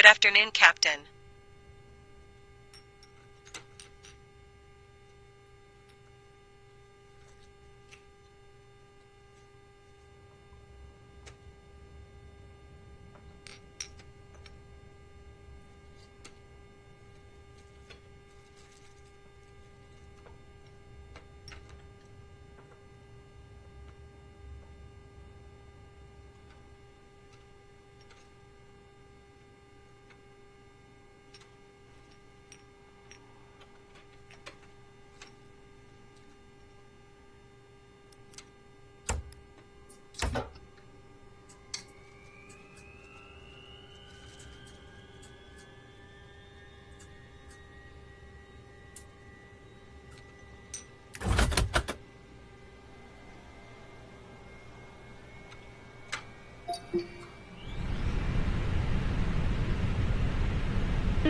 afternoon, Captain.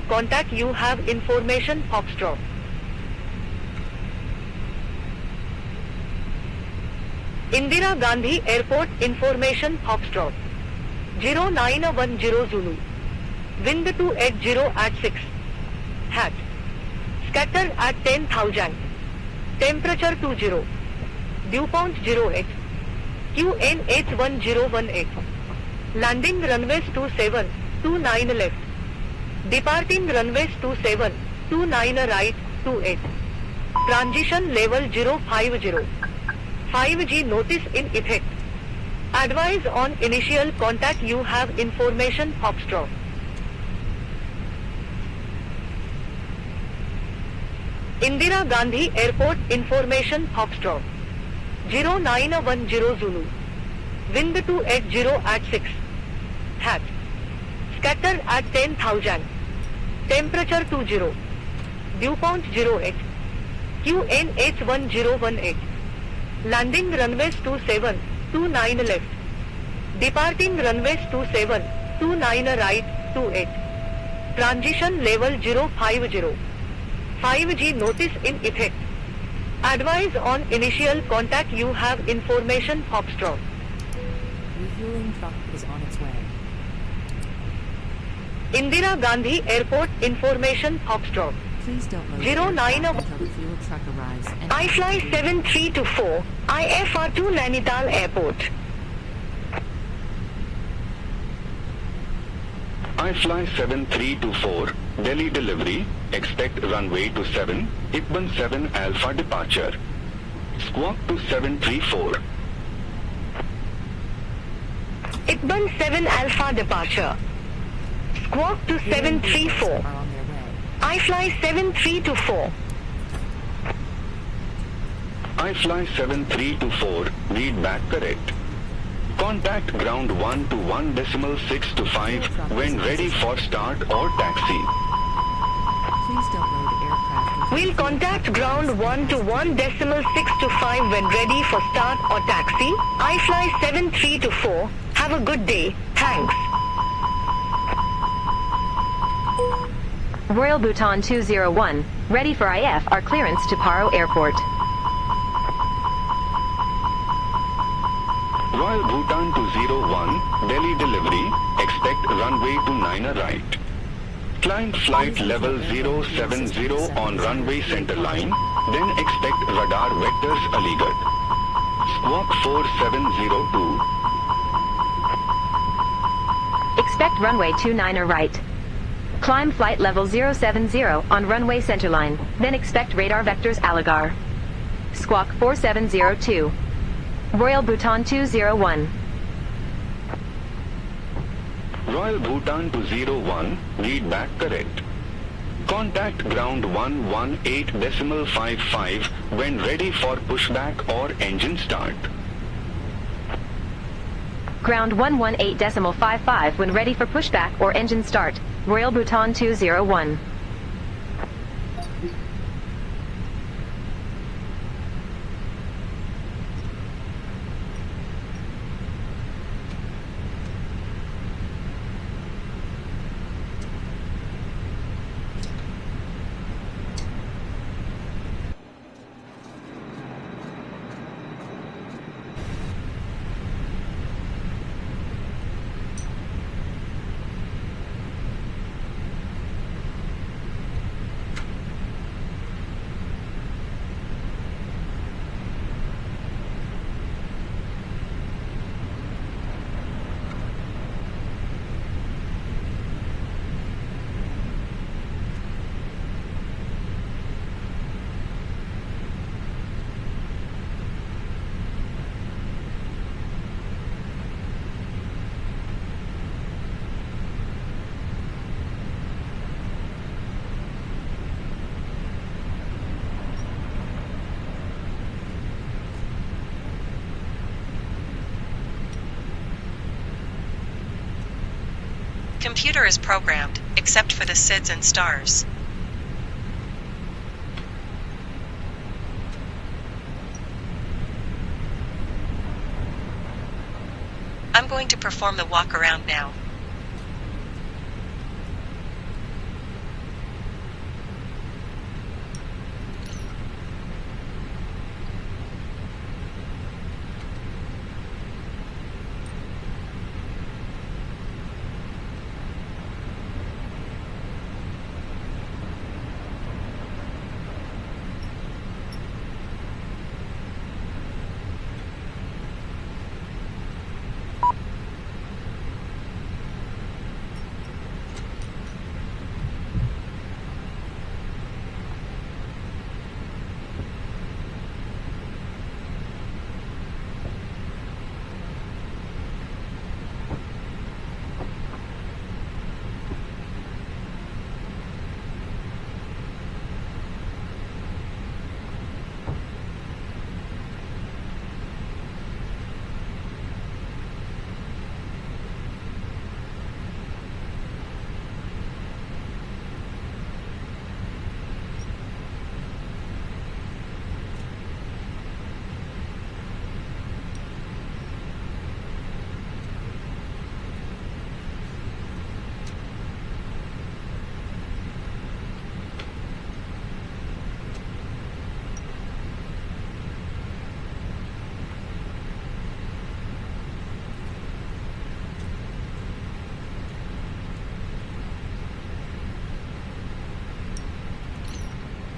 Contact you have information Foxtrot. Indira Gandhi Airport information Foxtrot. 0910 Zulu. Wind 280 at 6. Hat. Scatter at 10,000. Temperature 20. Dew point 08. QNH 1018. Landing runways 27, 29 left. Departing runways 27, 29 right, 28. Transition level 050. 5G notice in effect. Advise on initial contact you have information Foxtrot. Indira Gandhi Airport information Foxtrot. 0910 Zulu. Wind 280 at 6. Hat. Scatter at 10,000. Temperature 20. Dew point 08. QNH 1018. Landing runways 27, 29 left. Departing runways 27, 29 right, 28. Transition level 050. 5G notice in effect. Advise on initial contact you have information Foxtrot. Refueling truck is on its way. Indira Gandhi Airport information Foxtrot. Please don't load 09 until the fuel truck arrives. And I fly 7324 IFR2 Nainital Airport. I fly 7324 Delhi delivery. Expect runway to 7 Ikban 7 Alpha departure. Squawk to 734. Ikban 7 Alpha departure. Squawk to 734. are on their way. I fly 7324. I fly 7324. Read back correct. Contact ground 1 to 1.6 to 5 when ready for start or taxi. Please don't load aircraft. We'll contact ground 1 to 1.6 to 5 when ready for start or taxi. I fly 7324. Have a good day. Thanks. Royal Bhutan 201, ready for IFR clearance to Paro Airport. Royal Bhutan 201 Delhi delivery. Expect runway to 9 right. Climb flight level 070 on runway center line. Then expect radar vectors Aligarh. Squawk 4702. Expect runway 29 right. Climb flight level 070 on runway centerline, then expect radar vectors Aligarh. Squawk 4702. Royal Bhutan 201. Royal Bhutan 201, read back correct. Contact ground 118.55 when ready for pushback or engine start. Ground 118.55 when ready for pushback or engine start. Royal Bhutan 201. Computer is programmed, except for the SIDS and stars. I'm going to perform the walk around now.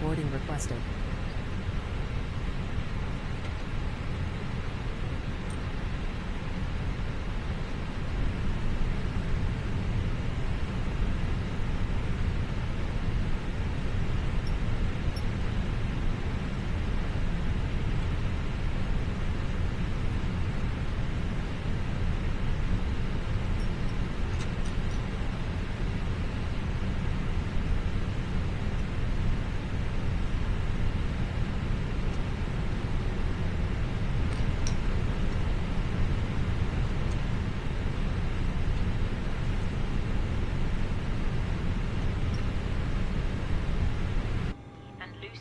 Boarding requested.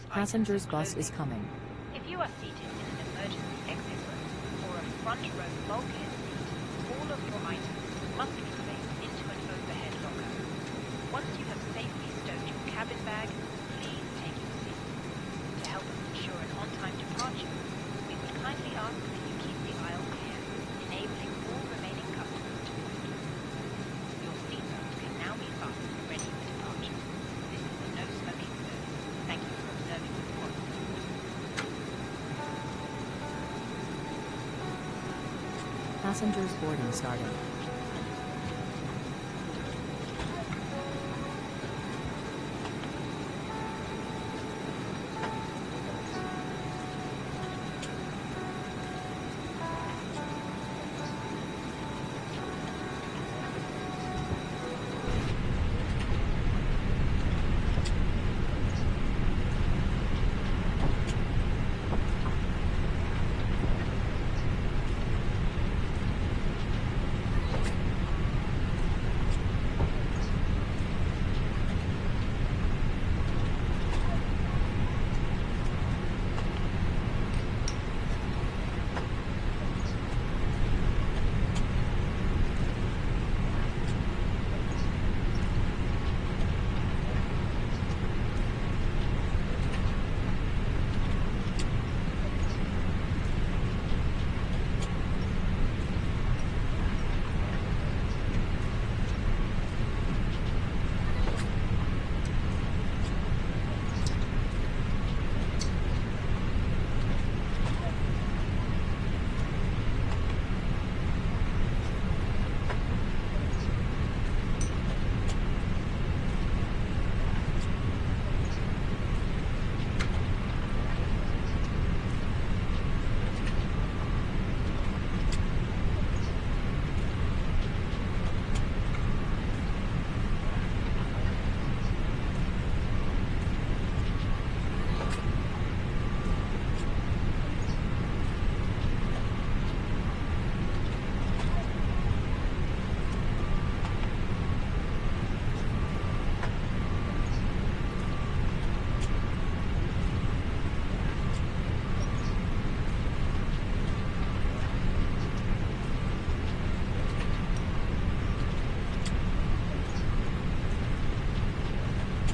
Passengers bus is coming. If you are seated in an emergency exit row or a front row bulkhead seat, all of your items must be placed into an overhead locker. Once you have safely stowed your cabin bag, please take your seat. To help us ensure an on-time departure, we would kindly ask that you keep the aisle clear, enabling all remaining customers to board. Your seatbelt can now be fastened ready for departure. This is a no smoking zone. Thank you for observing the quality. Passengers boarding started.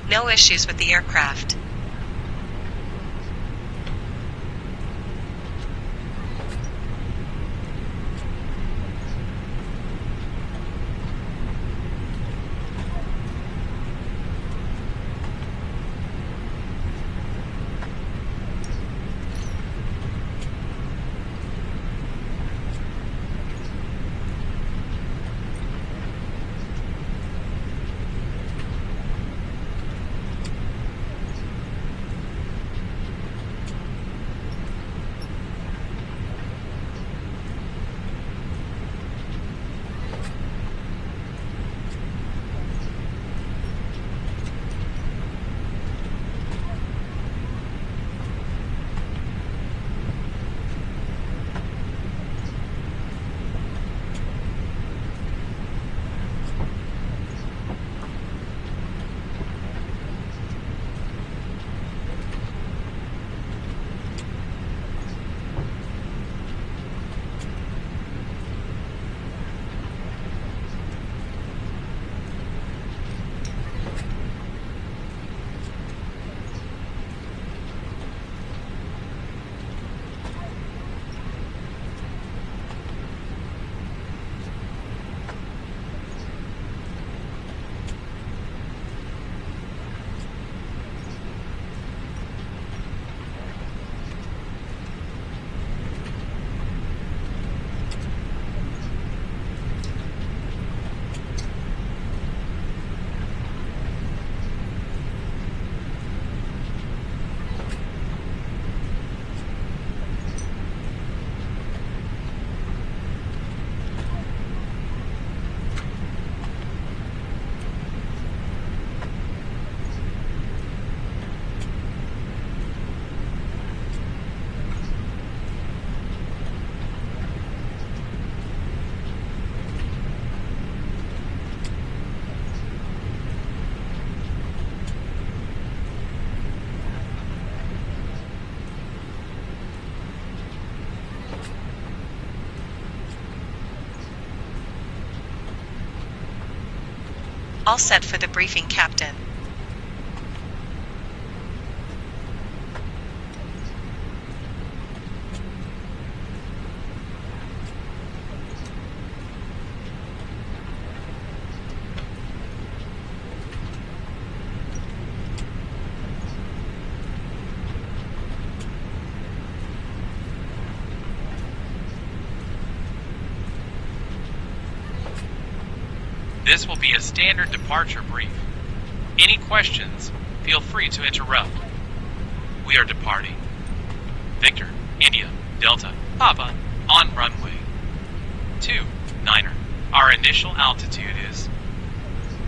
No issues with the aircraft. All set for the briefing, Captain. This will be a standard departure brief. Any questions, feel free to interrupt. We are departing. Victor, India, Delta, Papa, on runway 29er. Our initial altitude is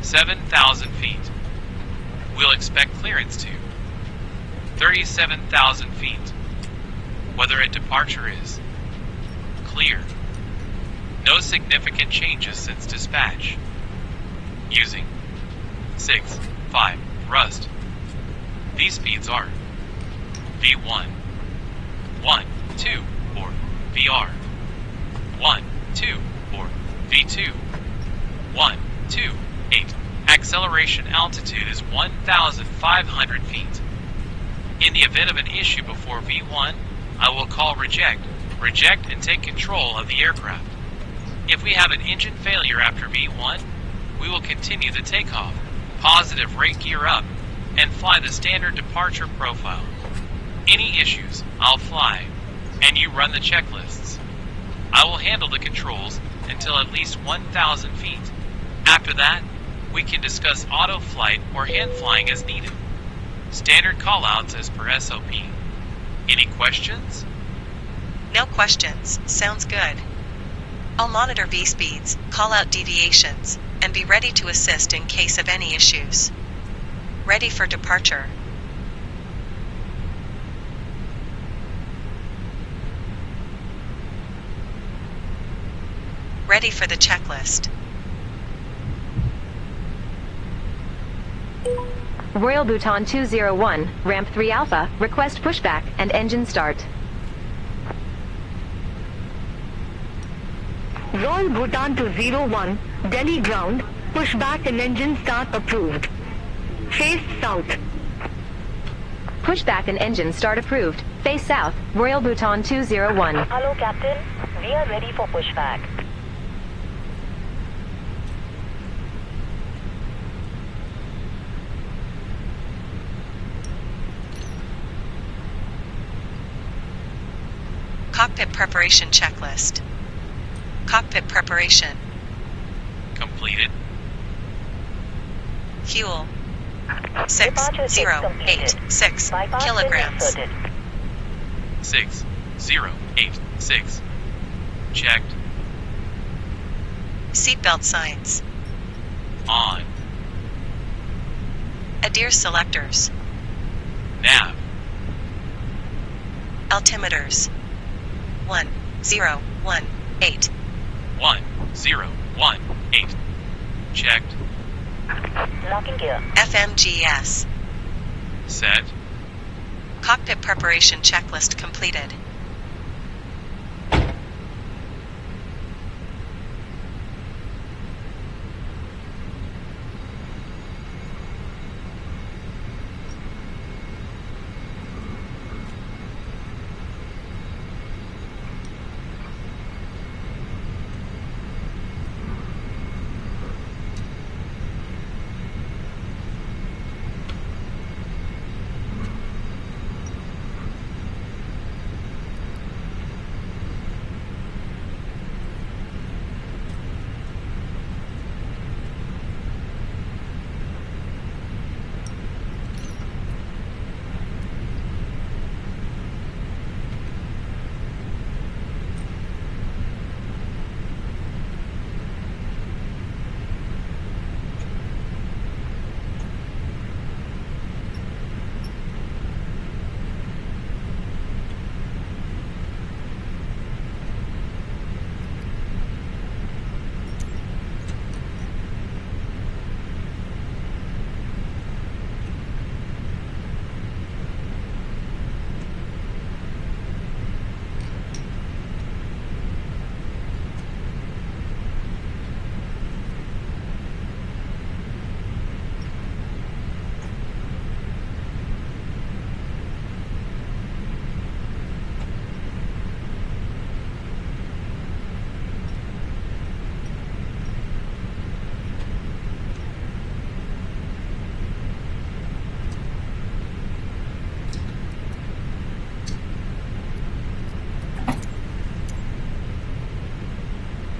7,000 feet. We'll expect clearance to 37,000 feet. Weather at departure is clear. No significant changes since dispatch. Using 6.5 thrust. These speeds are V1, 1, 2, or VR, 1, 2, or V2, 1, 2, 8. Acceleration altitude is 1,500 feet. In the event of an issue before V1, I will call reject and take control of the aircraft. If we have an engine failure after V1, we will continue the takeoff, positive rate gear up, and fly the standard departure profile. Any issues, I'll fly, and you run the checklists. I will handle the controls until at least 1,000 feet. After that, we can discuss auto flight or hand flying as needed. Standard callouts as per SOP. Any questions? No questions. Sounds good. I'll monitor V-speeds, call out deviations, and be ready to assist in case of any issues. Ready for departure. Ready for the checklist. Royal Bhutan 201, Ramp 3 Alpha, request pushback and engine start. Royal Bhutan 201, Delhi ground, pushback and engine start approved. Face south. Pushback and engine start approved. Face south, Royal Bhutan 201. Hello, Captain. We are ready for pushback. Cockpit preparation checklist. Cockpit preparation. Completed. Fuel. Departure 6086 Bypass kilograms. inserted. 6086. Checked. Seatbelt signs. On. Adir selectors. Nav. Altimeters. 1018. 1018. Checked. Locking gear. FMGS. Set. Cockpit preparation checklist completed.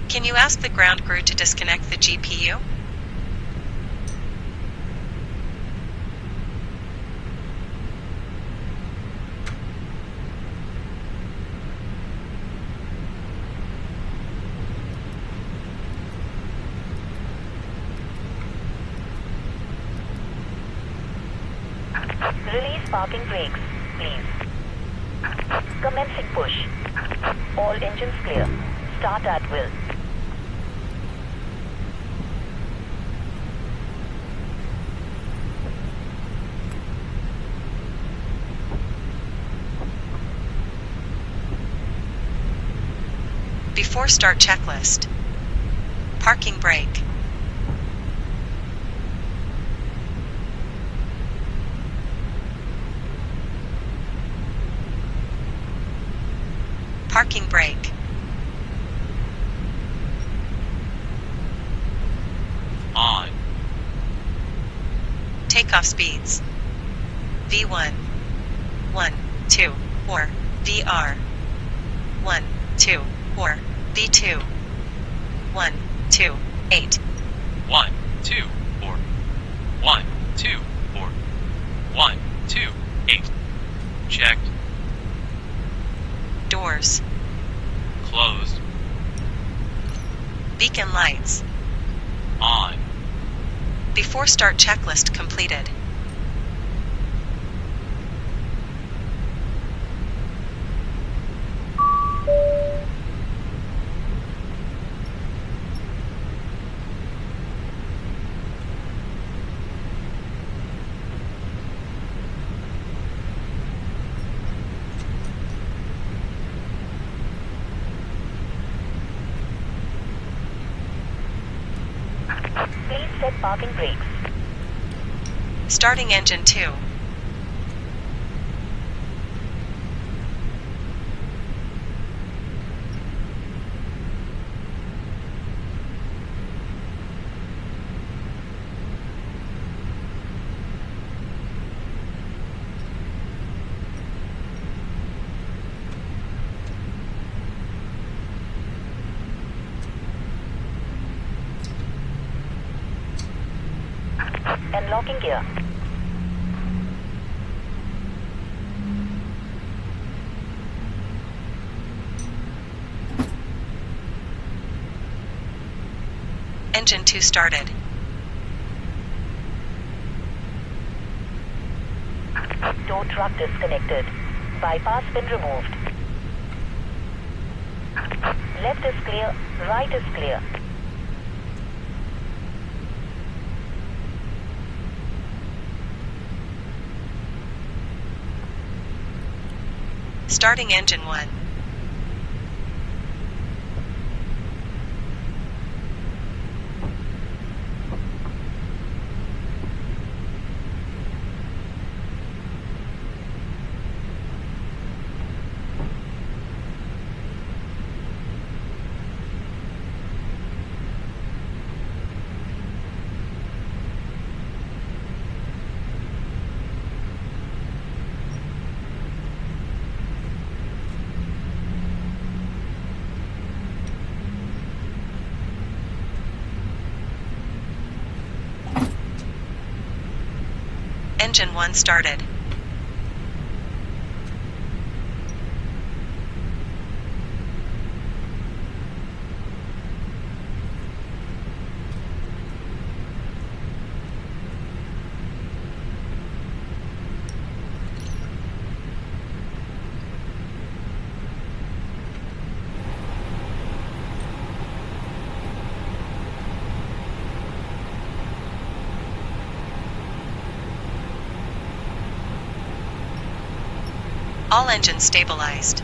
Can you ask the ground crew to disconnect the GPU? Release parking brakes, please. Commencing push. All engines clear. Start at will. Before start checklist. Parking brake. Parking brake. On. Takeoff speeds. V1. 1, 2, 4. VR. 1, 2, 4. V2. 1, 2, 8. 1, 2, 4. 1, 2, 4. 1, 2, 8. Checked. Doors. Closed. Beacon lights. On. Before start checklist completed. Please set parking brakes. Starting engine 2. And locking gear. Engine 2 started. Tow truck disconnected. Bypass been removed. Left is clear, right is clear. Starting engine 1. Engine 1 started. All engines stabilized.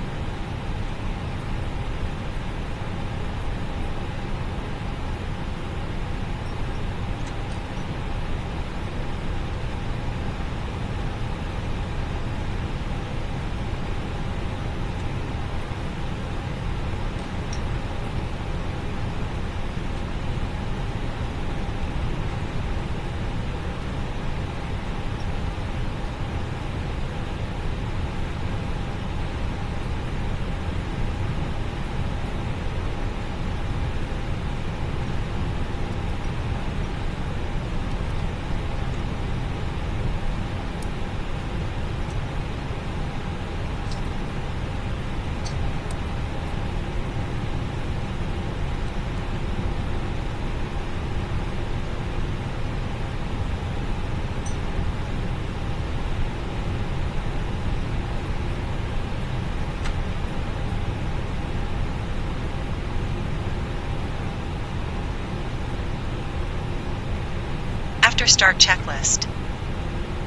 After start checklist.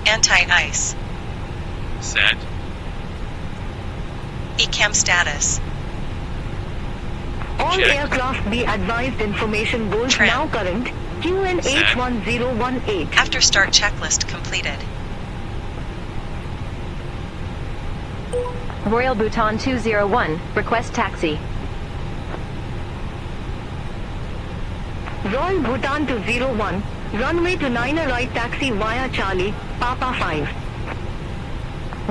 Anti-ice. Set. ECAM status. All Check. aircraft be advised information goals Trim. now current. QN81018. After start checklist completed. Royal Bhutan 201, request taxi. Royal Bhutan to 01, runway to 9er right taxi via Charlie, Papa 5.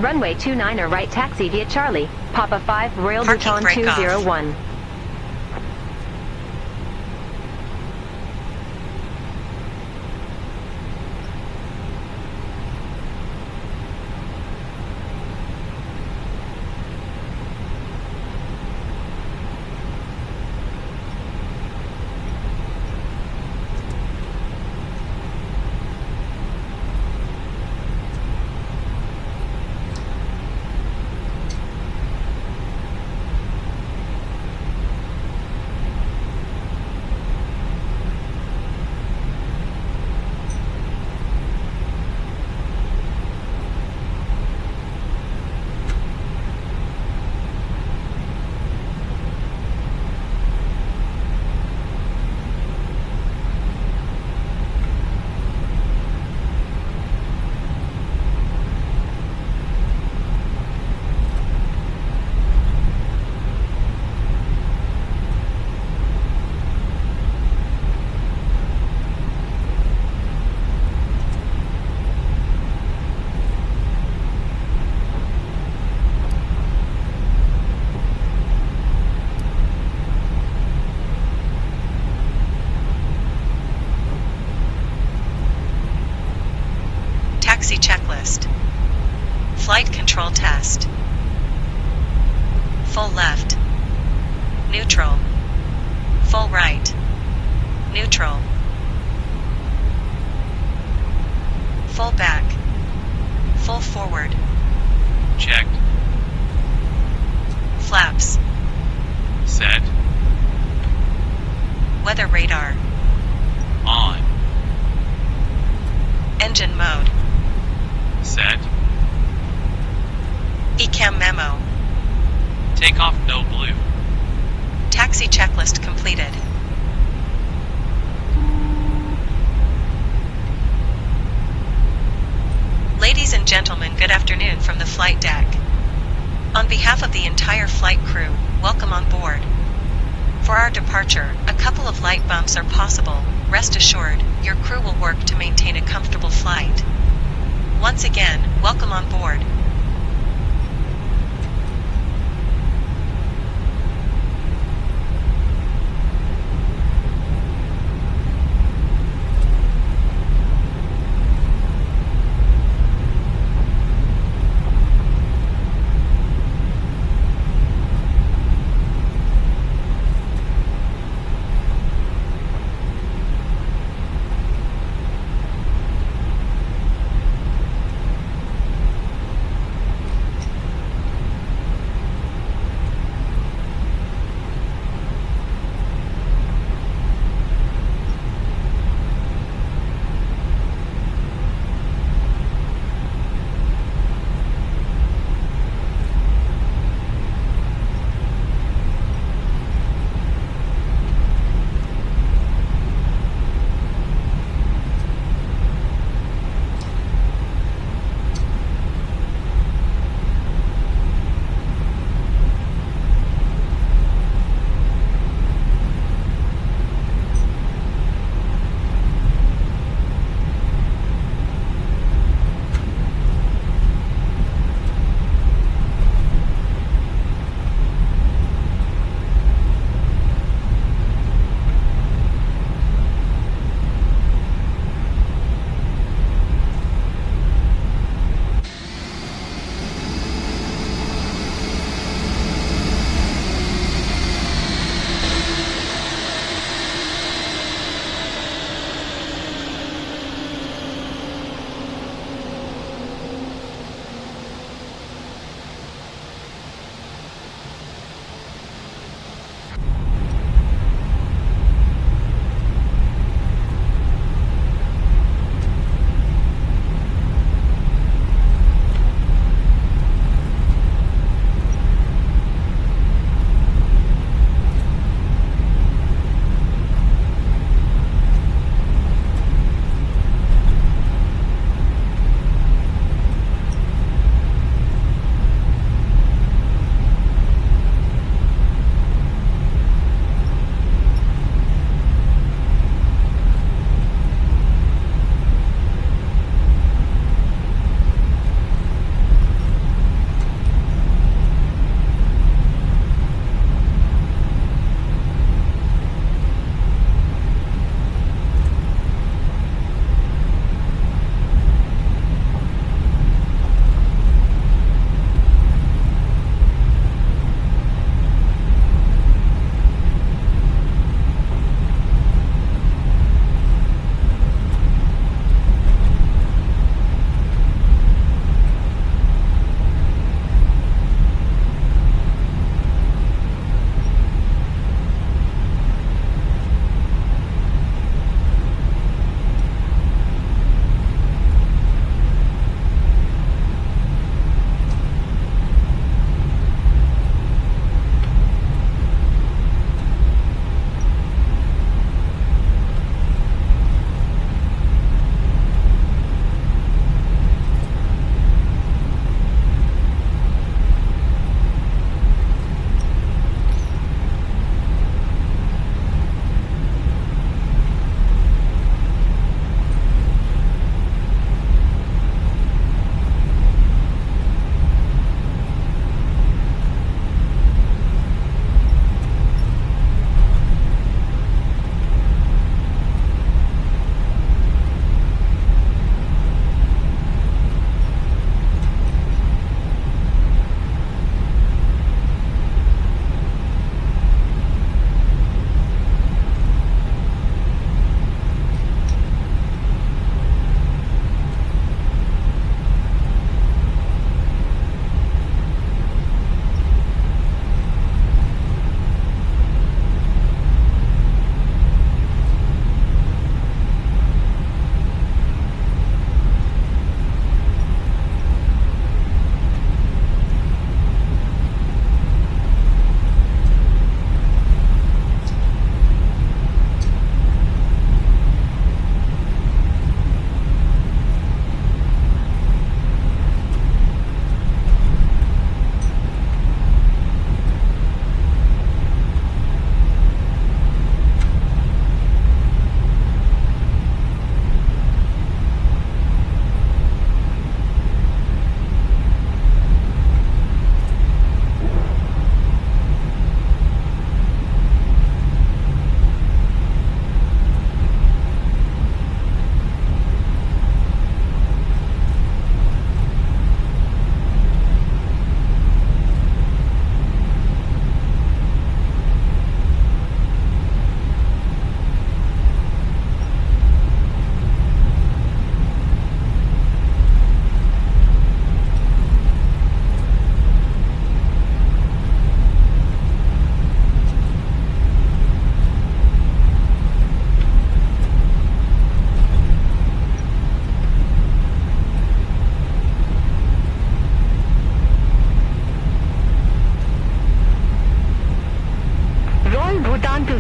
Runway 29er right taxi via Charlie, Papa 5, Royal Parking Bhutan brake off. 201. Taxi checklist. Flight control test. Full left. Neutral. Full right. Neutral. Full back. Full forward. Checked. Flaps. Set. Weather radar. On. Engine mode. Set. ECAM memo. Takeoff no blue. Taxi checklist completed. Ladies and gentlemen, good afternoon from the flight deck. On behalf of the entire flight crew, welcome on board. For our departure, a couple of light bumps are possible. Rest assured, your crew will work to maintain a comfortable flight. Once again, welcome on board.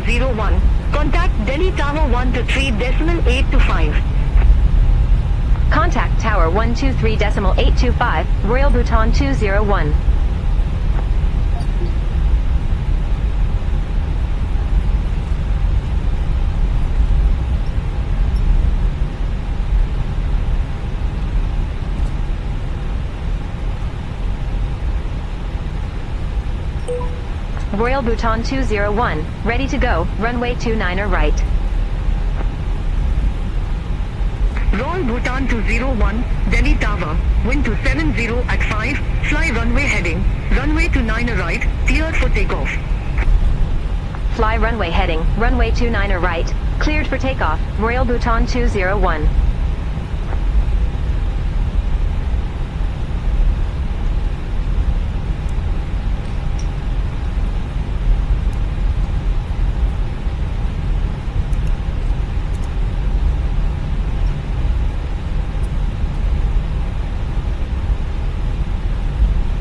01. Contact Delhi Tower 123.825. Contact Tower 123.825, Royal Bhutan 201. Royal Bhutan 201, ready to go, runway 29er right. Royal Bhutan 201, Delhi Tower, wind 270 at 5, fly runway heading, runway 29er right, cleared for takeoff. Fly runway heading, runway 29er right, cleared for takeoff, Royal Bhutan 201.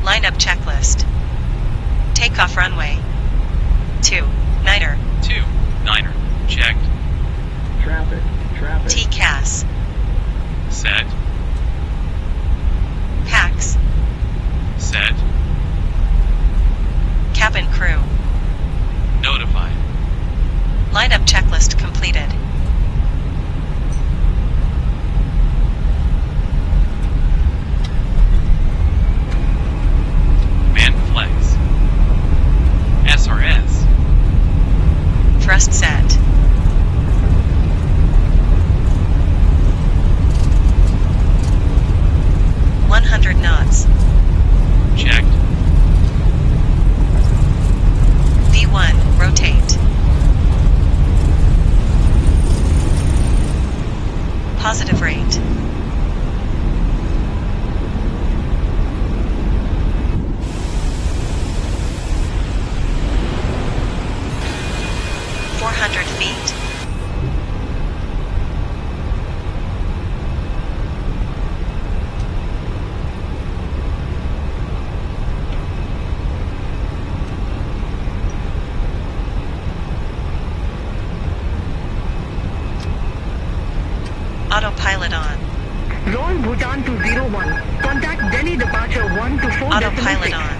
Lineup checklist. Takeoff runway. 29er. 29er. Checked. Traffic. TCAS. Set. PAX. Set. Cabin crew. Notified. Lineup checklist completed. Flex. SRS. Thrust set. .100 knots. Checked. V1, rotate. Positive rate. Feet. Autopilot on. Royal Bhutan 201, contact Delhi departure 124.6. Autopilot on.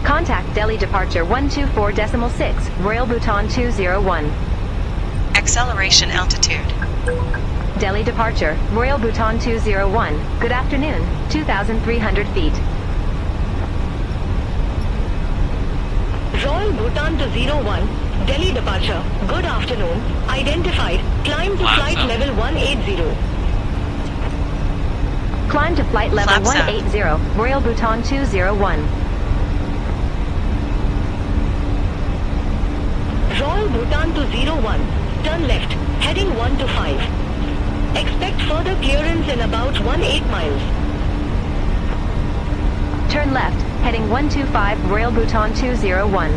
Contact Delhi departure 124.6, Royal Bhutan 201. Acceleration altitude. Delhi departure, Royal Bhutan 201, good afternoon, 2,300 feet. Royal Bhutan 201, Delhi departure, good afternoon, identified, climb to Flaps flight up. level 180. Climb to flight level Flaps up. 180, Royal Bhutan 201. Royal Bhutan 201, turn left, heading 125. Expect further clearance in about 18 miles. Turn left, heading 125, Royal Bhutan 201.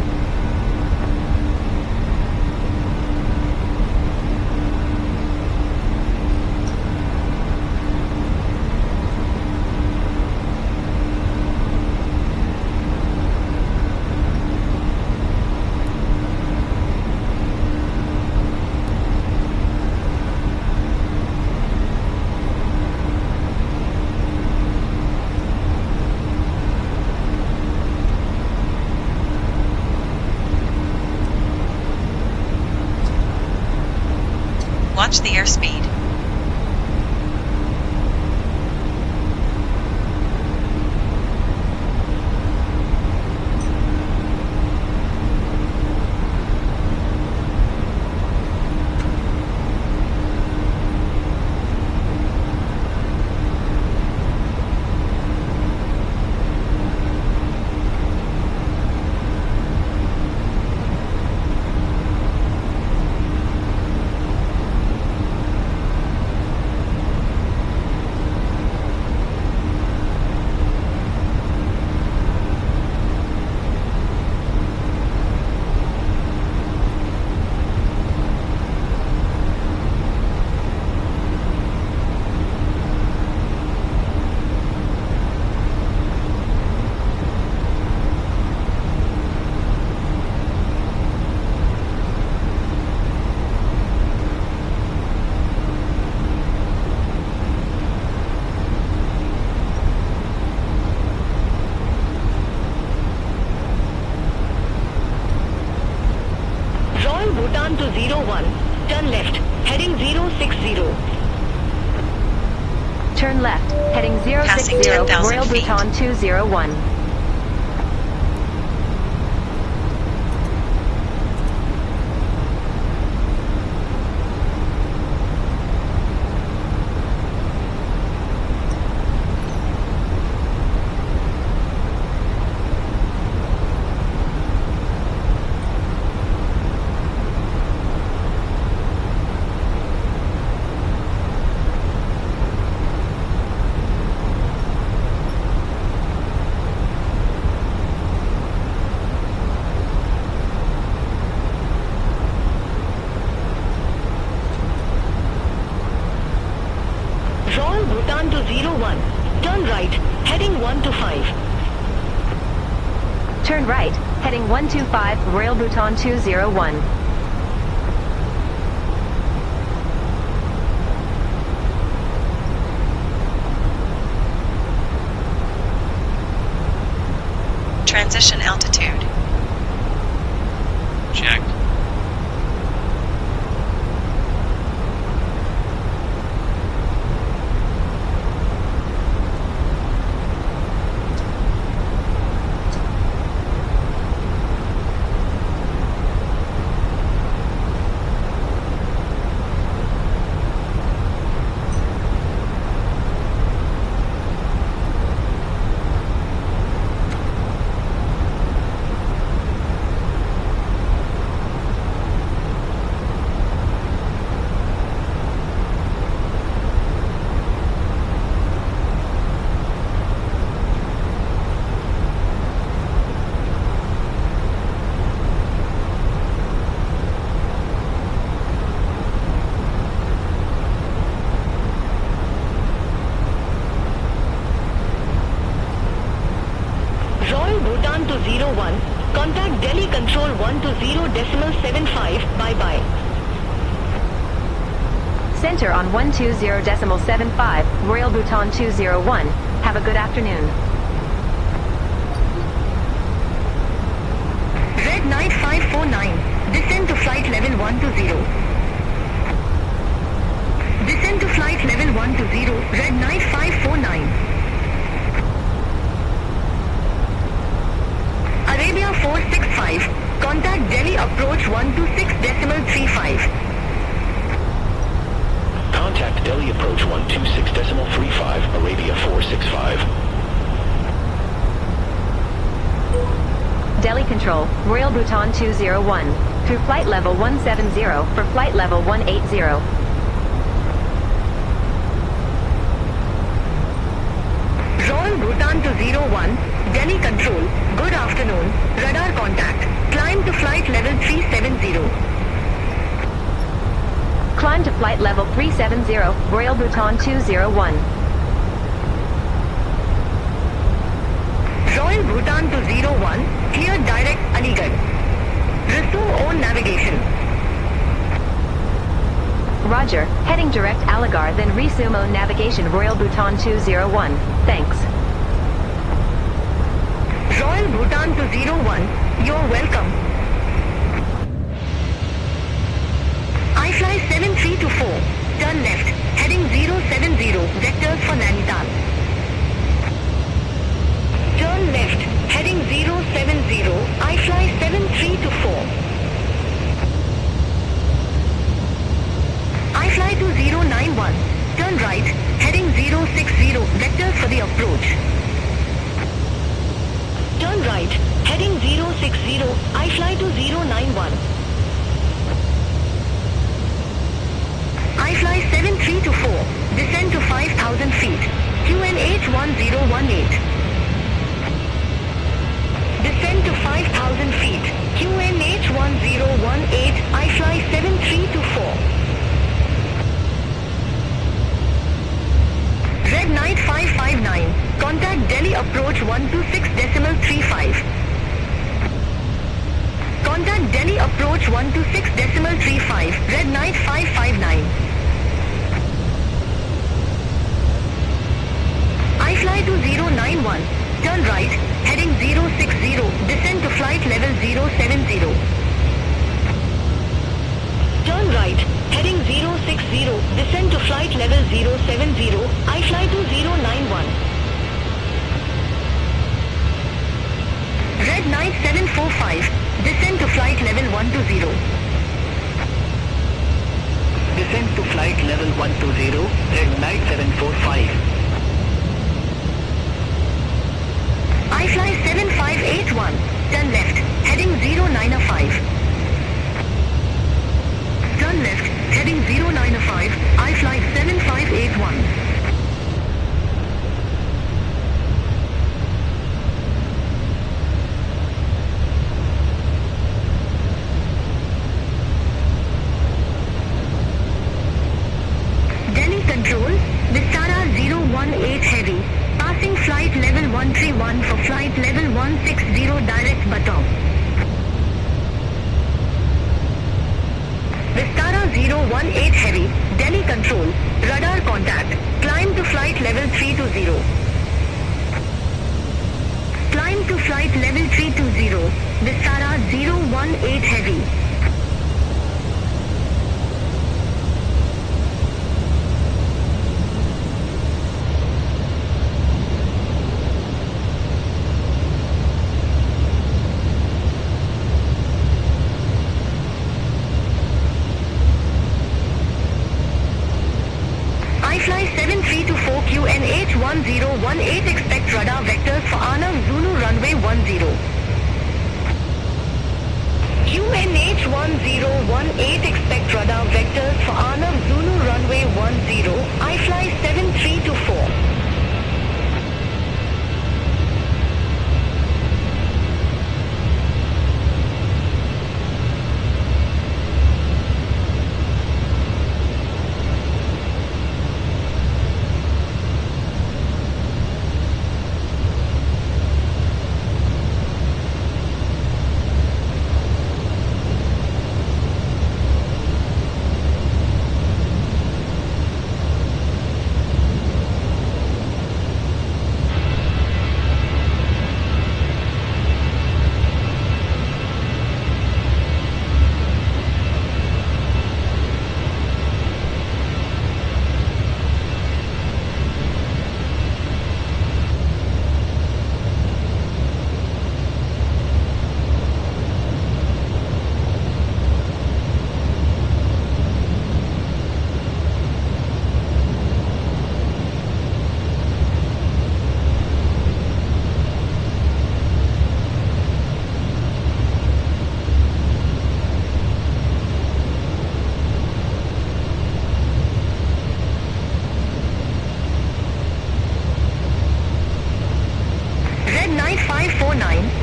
Watch the airspeed. Turn left, heading Passing 060, 10,000 Royal feet. Bhutan 201. Royal Bhutan to 01. Turn right, heading 125. Turn right, heading 125, Royal Bhutan 201. Transition altitude. Checked. Royal Bhutan to 01. Contact Delhi Control 120.75. Bye-bye. Center on 120.75, Royal Bhutan 201. Have a good afternoon. Red Knight 549. Descend to flight level 120. Descend to flight level 120. Red Knight 549. Arabia 465. Contact Delhi approach 126.35. Contact Delhi approach 126.35, Arabia 465. Delhi Control, Royal Bhutan 201. Through flight level 170 for flight level 180. Royal Bhutan to 01. Delhi Control. Good afternoon. Radar contact. Climb to flight level 370. Climb to flight level 370, Royal Bhutan 201. Royal Bhutan to 01. Clear direct Aligarh. Resume own navigation. Roger, heading direct Aligarh, then resume own navigation, Royal Bhutan 201. Thanks. Royal Bhutan to 01. You're welcome. I fly 7324. Turn left, heading 070, vectors for Nainital. Turn left, heading 070. I fly 7324. I fly to 091. Turn right, heading 060, vectors for the approach. Turn right, heading 060. I fly to 091. I fly 7324. Descend to 5,000 feet. QNH 1018. Descend to 5,000 feet. QNH 1018. I fly 7324. Red Knight 559. Contact Delhi approach 126.35. Contact Delhi approach 126.35. Red Knight 559. I fly to 091. Turn right, heading 060. Descend to flight level 070. Turn right, heading 060, descend to flight level 070, I fly to 091. Red Knight 745, descend to flight level 120. Descend to flight level 120, Red Knight 745. I fly 7581, turn left, heading 095. Turn left, heading 095, I fly 7581. Control, Vistara 018 Heavy, passing flight level 131 for flight level 160 direct Bhutan. Vistara 018 Heavy, Delhi Control, radar contact, climb to flight level 320. Climb to flight level 320, Vistara 018 Heavy. Fly 7324 QNH 1018, expect radar vectors for Anam Zulu runway 10. QNH 1018, expect radar vectors for Anam Zulu runway 10, I fly 7324.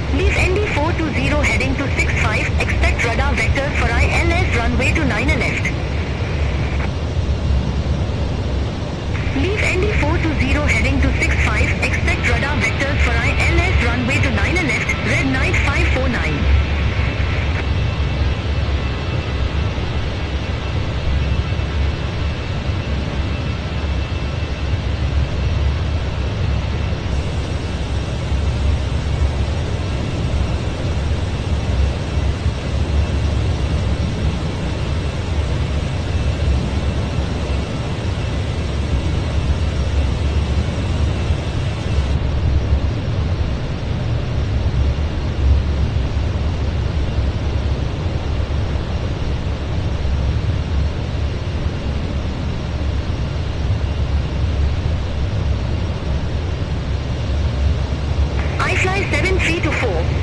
Leave ND 420 heading to 65, expect radar vectors for ILS runway to 9 left. Leave ND 420 heading to 65, expect radar vectors for ILS runway to 9 left, Red Knight 549.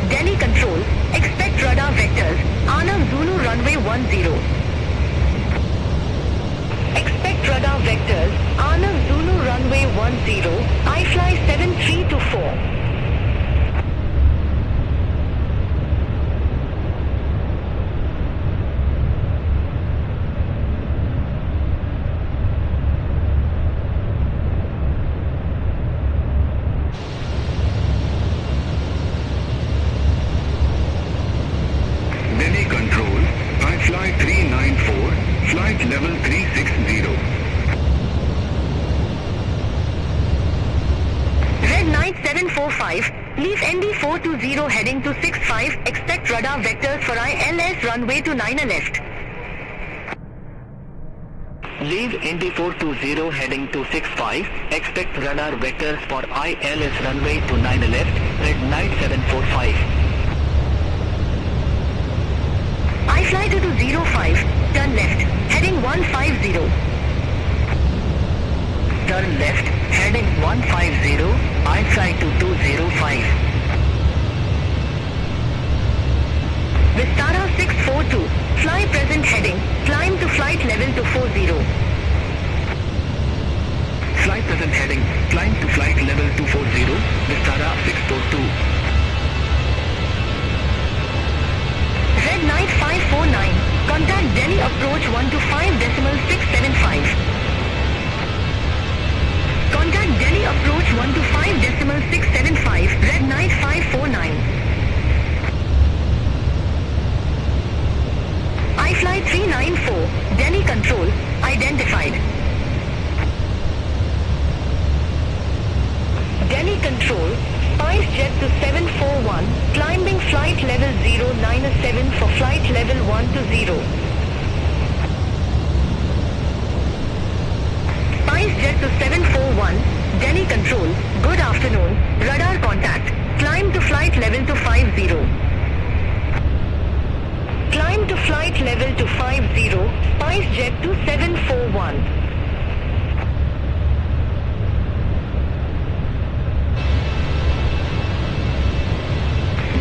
Delhi Control, expect radar vectors, Anam Zulu runway 10. Expect radar vectors, Anam Zulu runway 10, I fly 7324. Level 360. Red Knight 745, leave ND 420 heading to 65, expect radar vectors for ILS runway to 9 left. Leave Indy 420 heading 265. Expect radar vectors for ILS runway to 9 left, red knight 745. I fly to 205, turn left, heading 150. Turn left, heading 150. I fly to 205. Vistara 642, fly present heading, climb to flight level to 40. Fly present heading, climb to flight level 240, Vistara 642. Red Knight 549, contact Delhi approach 125.675. Contact Delhi approach 125.675, Red Knight 549. I fly 394, Delhi control, identified. Delhi control, Spice jet to 741, climbing flight level 097 for flight level 120. Spice jet to 741, Delhi control, good afternoon, radar contact, climb to flight level to 50. Climb to flight level to 50, Spice jet to 741.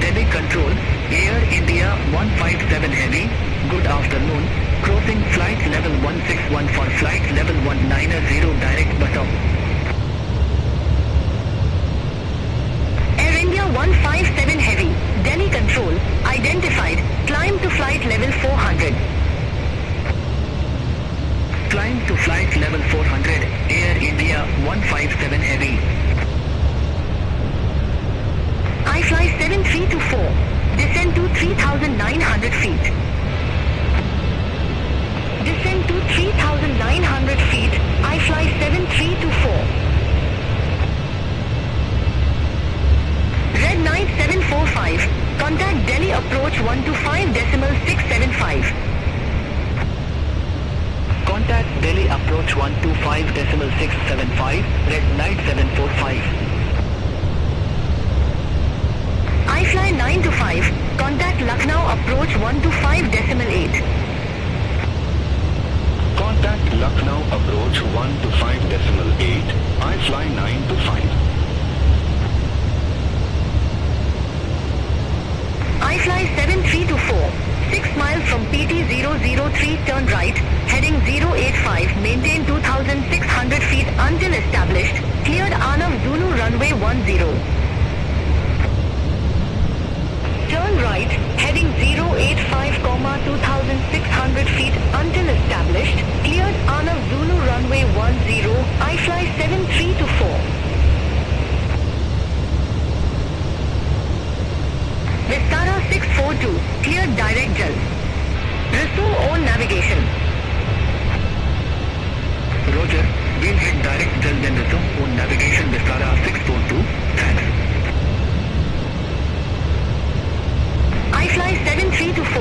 Delhi control, Air India 157 heavy, good afternoon, crossing flight level 161 for flight level 190 direct Bhutan. Air India 157 heavy, Delhi control, identified, climb to flight level 400. Climb to flight level 400, Air India 157 heavy. I fly 7324, descend to 3,900 feet. Descend to 3,900 feet, I fly 7324. Red Knight 745, contact Delhi approach 125.675. Contact Delhi approach 125.675, Red Knight 745. I fly 925, contact Lucknow approach 125.8. Contact Lucknow approach 125.8. I fly 925. I fly 7324, 6 miles from PT003, turn right, heading 085, maintain 2,600 feet until established, cleared Anav Zulu runway 10. Turn right, heading 085, 2,600 feet until established, cleared Anav Zulu runway 10, I fly 7324. Vistara 642, cleared direct jal. Resume own navigation. Roger, we'll hit direct jal then resume on navigation Vistara 642, thanks. I fly 7324,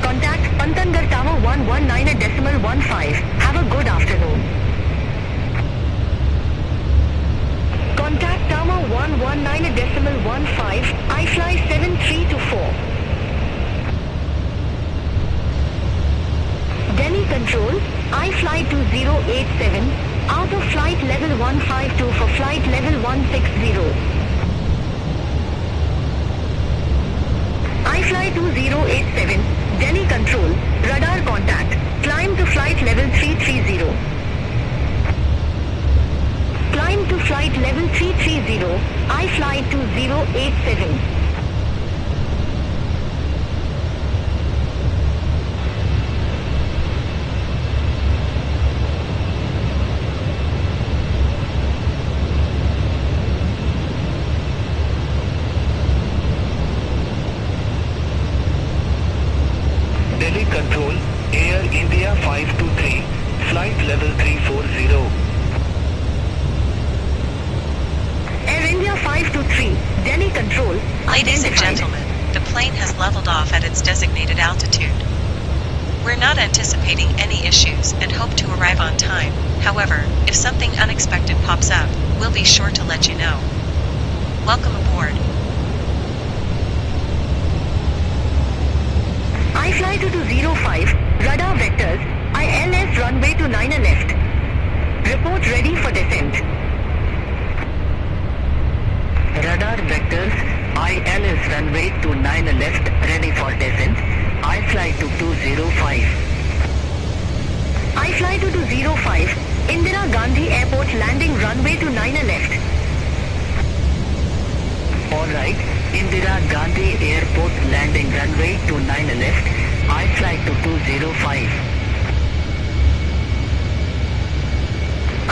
contact Pantangar Tower 119.15, have a good afternoon. Contact Tower 119.15, I fly 7324. Delhi control, I fly 2087, out of flight level 152 for flight level 160. I fly 2087, Delhi control, radar contact, climb to flight level 330. Climb to flight level 330, I fly 2087. Delhi control, Air India 523, flight level 340. Air India 523, Delhi control, Ladies and identified. gentlemen, the plane has leveled off at its designated altitude. We're not anticipating any issues and hope to arrive on time. However, if something unexpected pops up, we'll be sure to let you know. Welcome aboard. iFly 2205, radar vectors, ILS runway to 9 left. Report ready for descent. Radar vectors, ILS runway to 9 left, ready for descent. iFly 2205. iFly 2205, Indira Gandhi Airport landing runway to 9 left. Alright, Indira Gandhi Airport landing runway to 9 left, iFly 2205.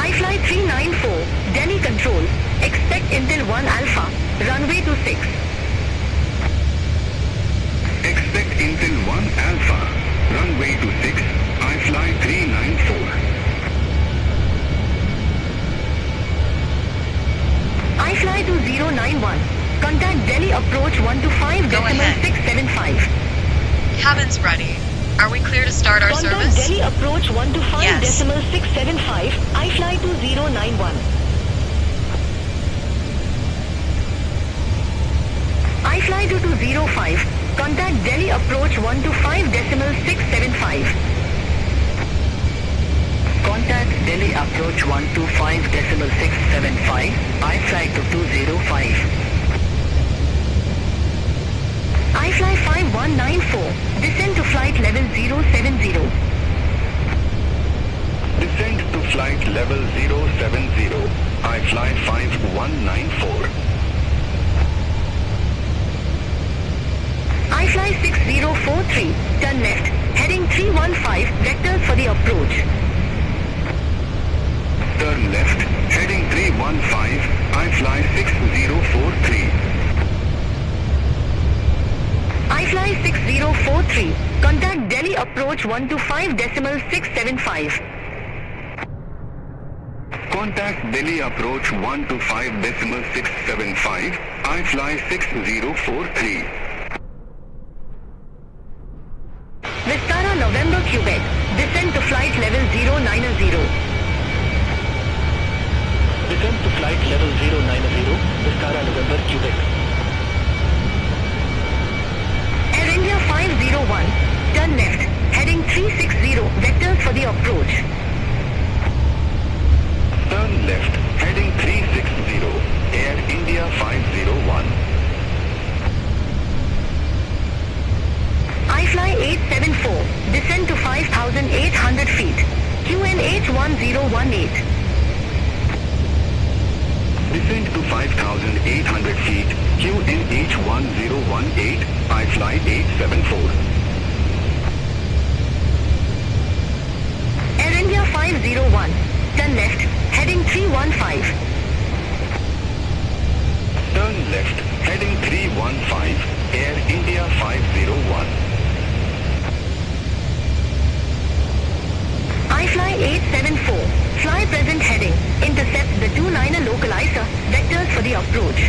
iFly 394, Delhi Control, expect Intel 1 Alpha, runway to 6. Expect Intel 1 Alpha, runway to 6, iFly 394. iFly 2091, contact Delhi approach 125.675. Cabin's ready. Are we clear to start our Contact service? Delhi approach 125.675, Yes. iFly 2091. iFly 2205, contact Delhi approach 125.675. Contact Delhi approach 125.675, iFly 2205. iFly 5194, descend to flight level 070. Descend to flight level 070, iFly 5194. iFly 6043, turn left, heading 315, vectors for the approach. Turn left, heading 315, iFly 6043. iFly 6043, contact Delhi approach 125.675. Contact Delhi approach 125.675, iFly 6043. Vistara November Quebec, descend to flight level 090. Descend to flight level 090, Vistara November Quebec. Air India 501, turn left, heading 360, vectors for the approach. Turn left, heading 360, Air India 501. iFly 874, descend to 5,800 feet, QNH 1018. Descend to 5,800 feet, QNH 1018, iFly 874. Air India 501, turn left, heading 315. Turn left, heading 315, Air India 501. iFly 874, fly present heading, intercept the 29er localizer, vectors for the approach.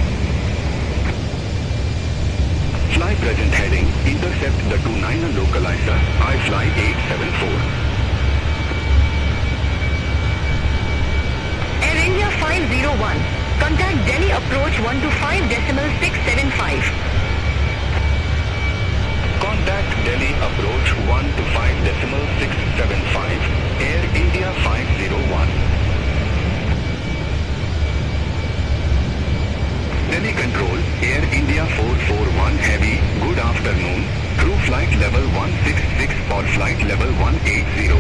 Fly present heading, intercept the 29er localizer, iFly 874. Air India 501, contact Delhi approach 125.675. Contact Delhi approach 125.675, Air India 501. Delhi Control, Air India 441 Heavy, good afternoon, through flight level 166 or flight level 180.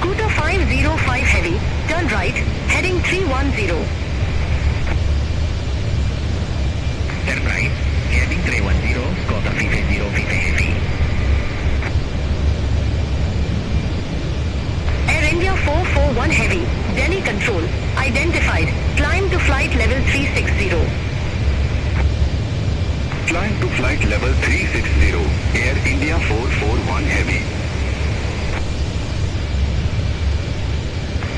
Scooter 505 Heavy, turn right, heading 310. Turn right, heading 310, Scooter 505 Heavy. Air India 441 Heavy, Delhi Control, identified, climb to flight level 360. Climb to flight level 360, Air India 441 Heavy.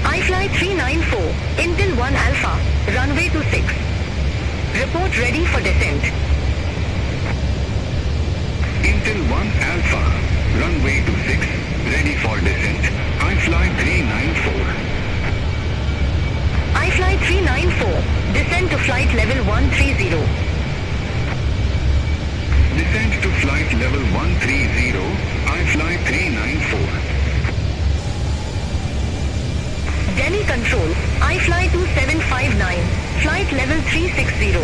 iFly 394, Intel 1 Alpha, runway to 6. Report ready for descent. Intel 1 Alpha, runway 26, ready for descent. I fly 394. I fly 394. Descend to flight level 130. Descent to flight level 130. I fly 394. Delhi Control, I fly 2759. Flight level 360.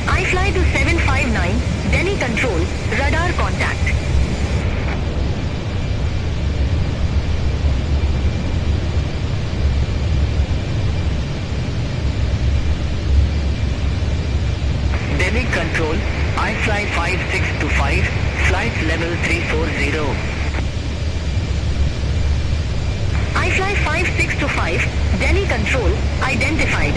I fly 2759. Delhi Control, radar contact. Delhi Control, I fly 5625, flight level 340. I fly 5625. Delhi Control, identified.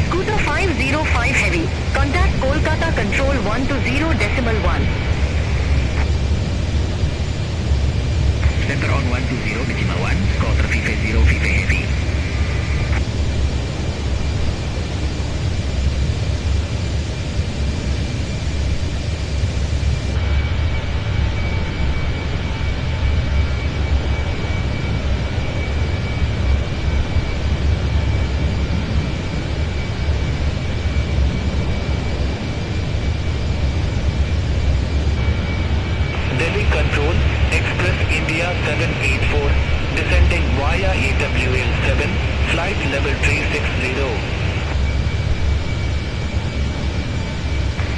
Scooter 505 Heavy, contact Kolkata Control 120.1. Center on 120.1, Scooter 550 Heavy. Delhi Control, Express India 784, descending via EWL 7, flight level 360.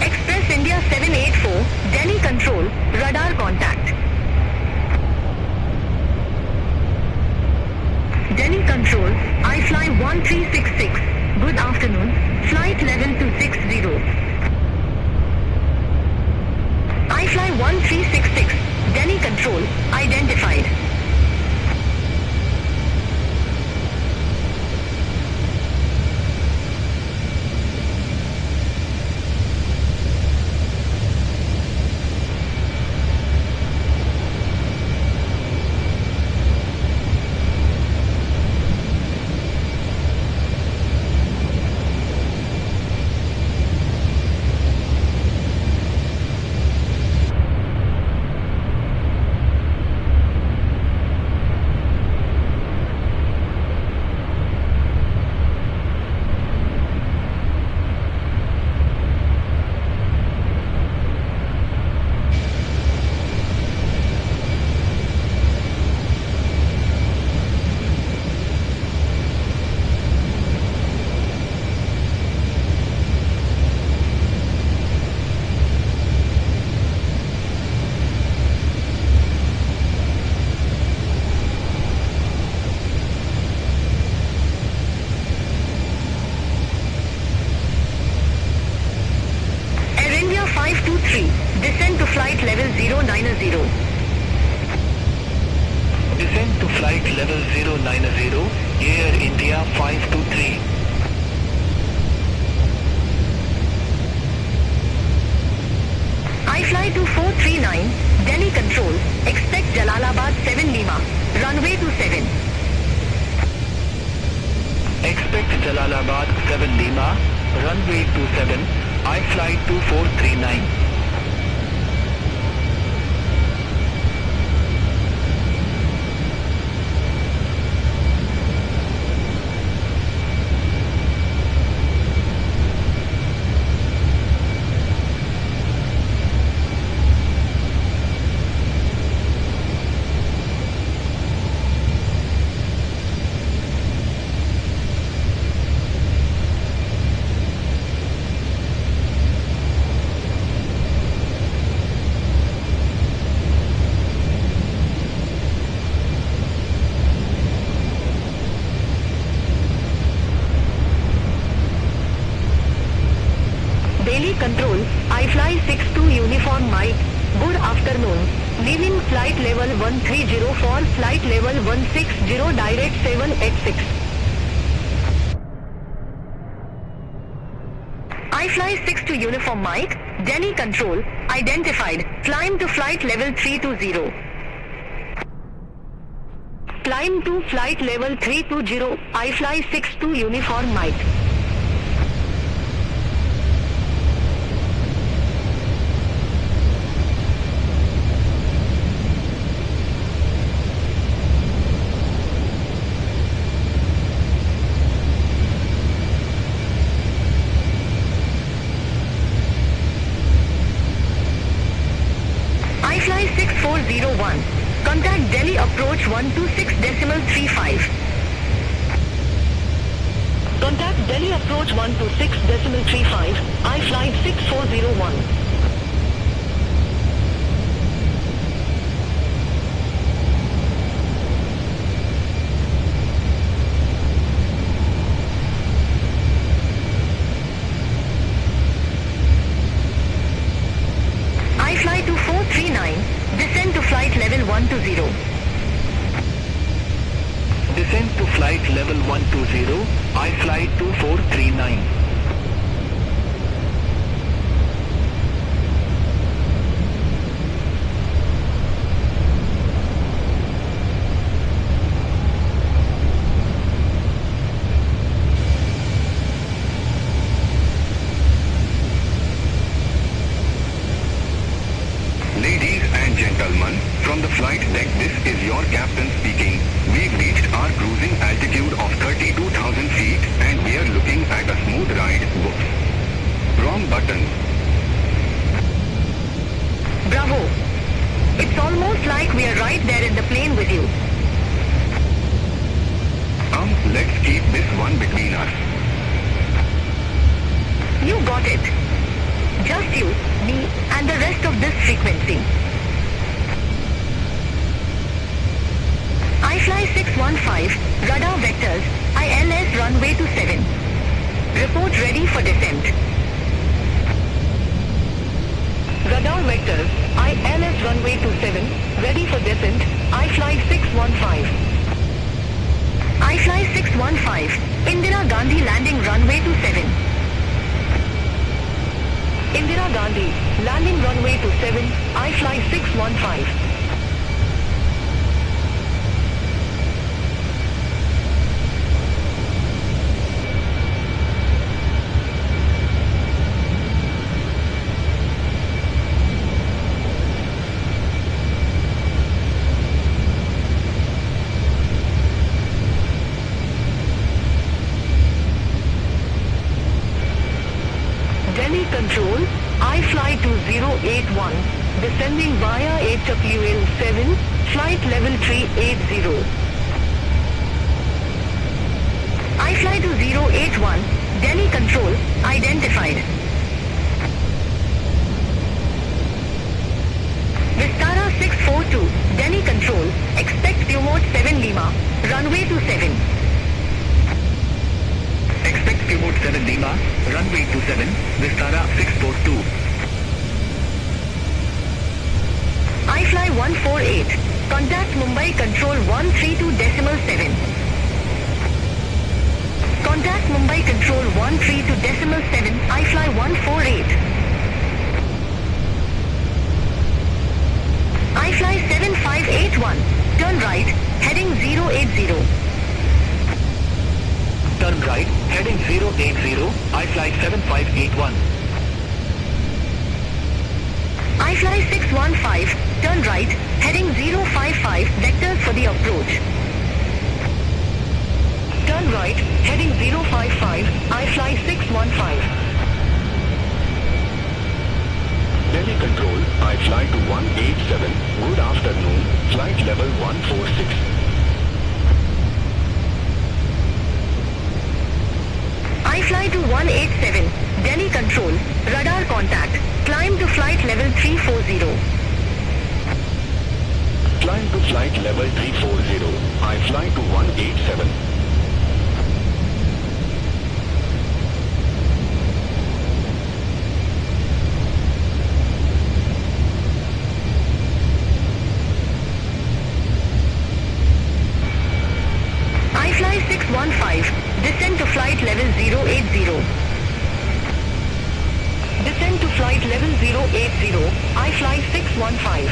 Express India 784, Delhi Control, radar contact. Delhi Control, I fly 1366. Good afternoon, flight level 260. I fly 1366. Delhi Control, identified. Descend to flight level 090. Descend to flight level 090, Air India 523. I fly 2439, Delhi Control, expect Jalalabad 7 Lima, runway 27. Expect Jalalabad 7 Lima, runway 27, I fly 2439. Delhi Control, I fly 62 Uniform Mike, good afternoon, leaving flight level 130 for flight level 160 direct 786. I fly 62 Uniform Mike, Delhi Control, identified, climb to flight level 320. Climb to flight level 320, I fly 62 Uniform Mike. 6401. Contact Delhi approach 126.35. Contact Delhi approach 126.35. I flight 6401. I-Fly 2439, descend to flight level 120. Descend to flight level 120, I-Fly 2439. Ladies and gentlemen, from the flight deck, this is your captain speaking. We've reached our cruising altitude of 32,000 feet and we are looking at a smooth ride. Whoops. Wrong button. Bravo. It's almost like we are right there in the plane with you. Let's keep this one between us. You got it. Just you, me, and the rest of this frequency. I-Fly 615, radar vectors, ILS runway 27. Report ready for descent. Radar vectors, ILS runway 27, ready for descent, I-Fly 615. I-Fly 615, Indira Gandhi landing runway 27. Indira Gandhi, landing runway 27, I-Fly 615. Delhi Control, I-Fly 2081, descending via HWL 7, flight level 380. I-Fly 2081, Delhi Control, identified. Vistara 642, Delhi Control, expect Pumot 7 Lima, runway 27. Expect Pumot 7 Lima, runway 27, Vistara 642. I-Fly 148, contact Mumbai Control 132.7. Contact Mumbai Control 132.7, I-Fly 148. I-Fly 7581, turn right, heading 080. Turn right, heading 080, I-Fly 7581. I-Fly 615, turn right, heading 055, vectors for the approach. Turn right, heading 055, I-Fly 615. Delhi Control, I-Fly to 187, good afternoon, flight level 146. I-Fly to 187, Delhi Control, radar contact, climb to flight level 340. Climb to flight level 340, I-Fly to 187. I-Fly 615, descend to flight level 080. Descend to flight level 080, I-Fly 615.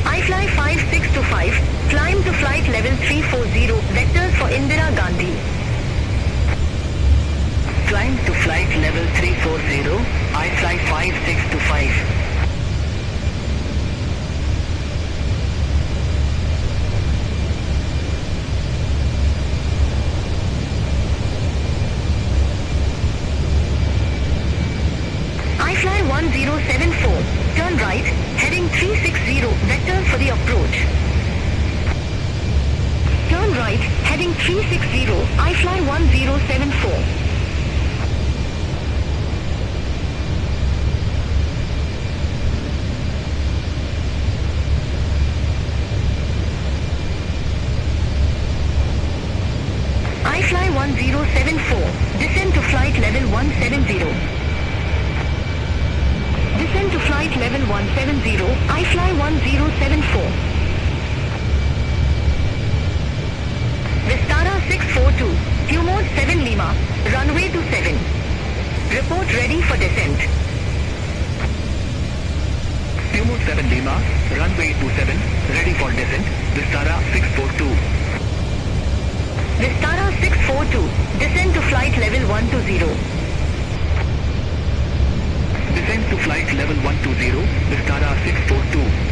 I-Fly 5625, climb to flight level 340, vectors for Indira Gandhi. Climb to flight level 340, I-Fly 5625. I fly 1074. I fly 1074. Descend to flight level 170. Descend to flight level 170. I fly 1074. Vistara 642. Q mode 7 Lima. Runway 27. Report ready for descent. Q mode 7 Lima. Runway 27. Ready for descent. Vistara 642. Vistara 642. Descend to flight level 120. Descend to flight level 120. Vistara 642.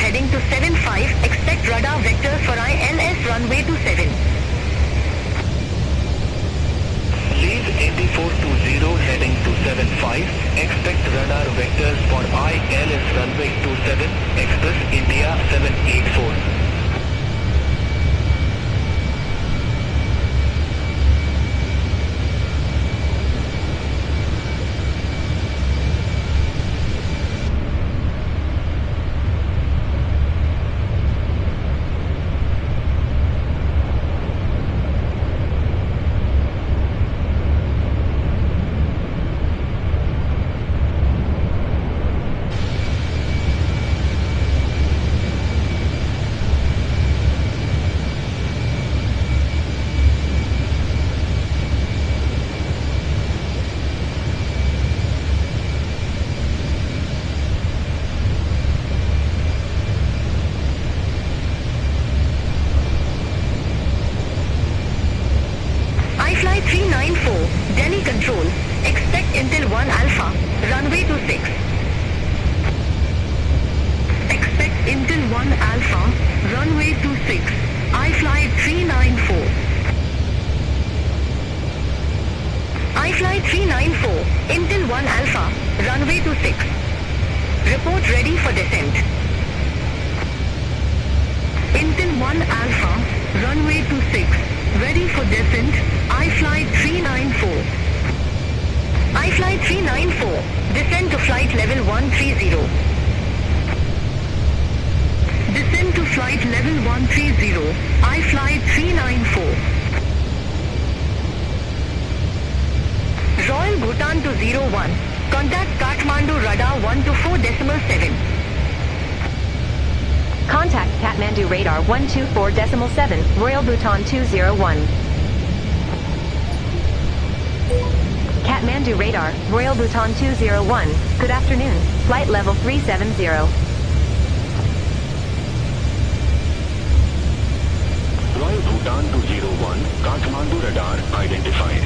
heading to 75, expect radar vectors for ILS runway 27. Leave Indy 420 heading to 75, expect radar vectors for ILS runway 27, Express India 784. Bhutan to 01, Contact Kathmandu radar 124.7. Contact Kathmandu radar 124.7, Royal Bhutan 201. Kathmandu radar, Royal Bhutan 201, good afternoon, flight level 370. Royal Bhutan 201, Kathmandu radar identified.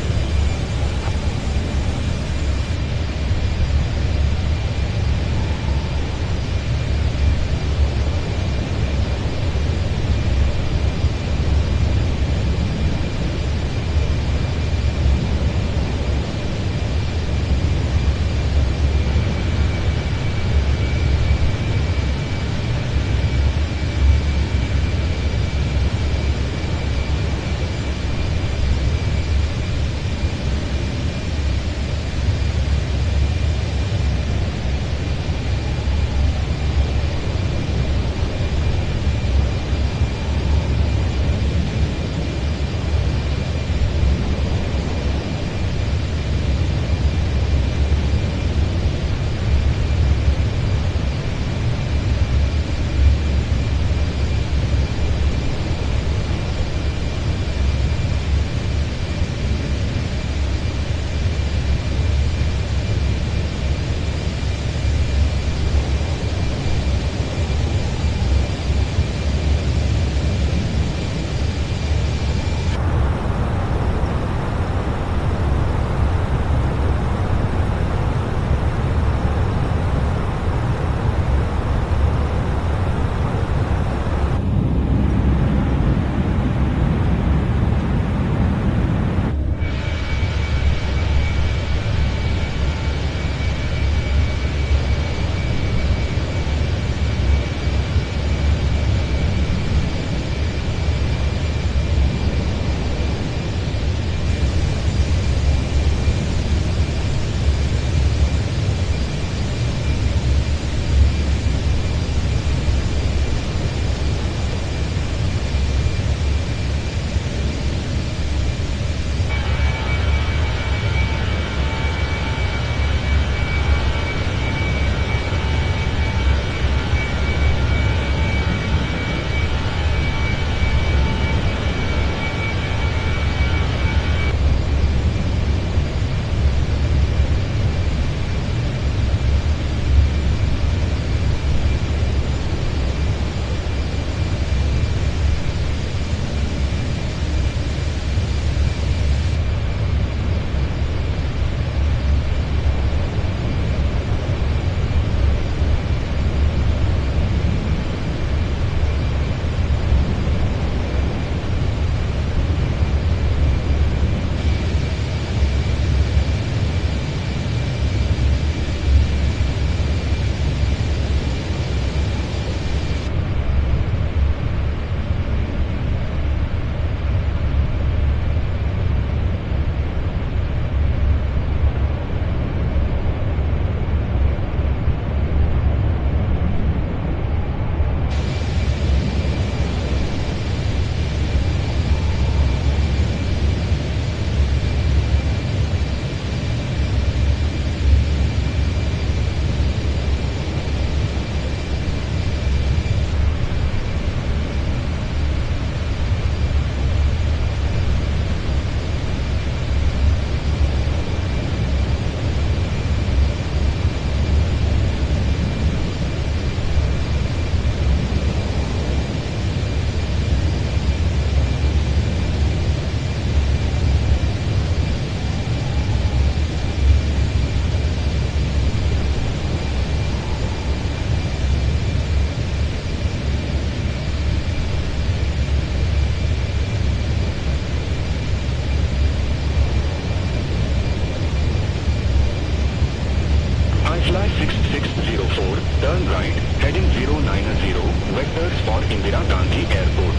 Indira Gandhi Airport.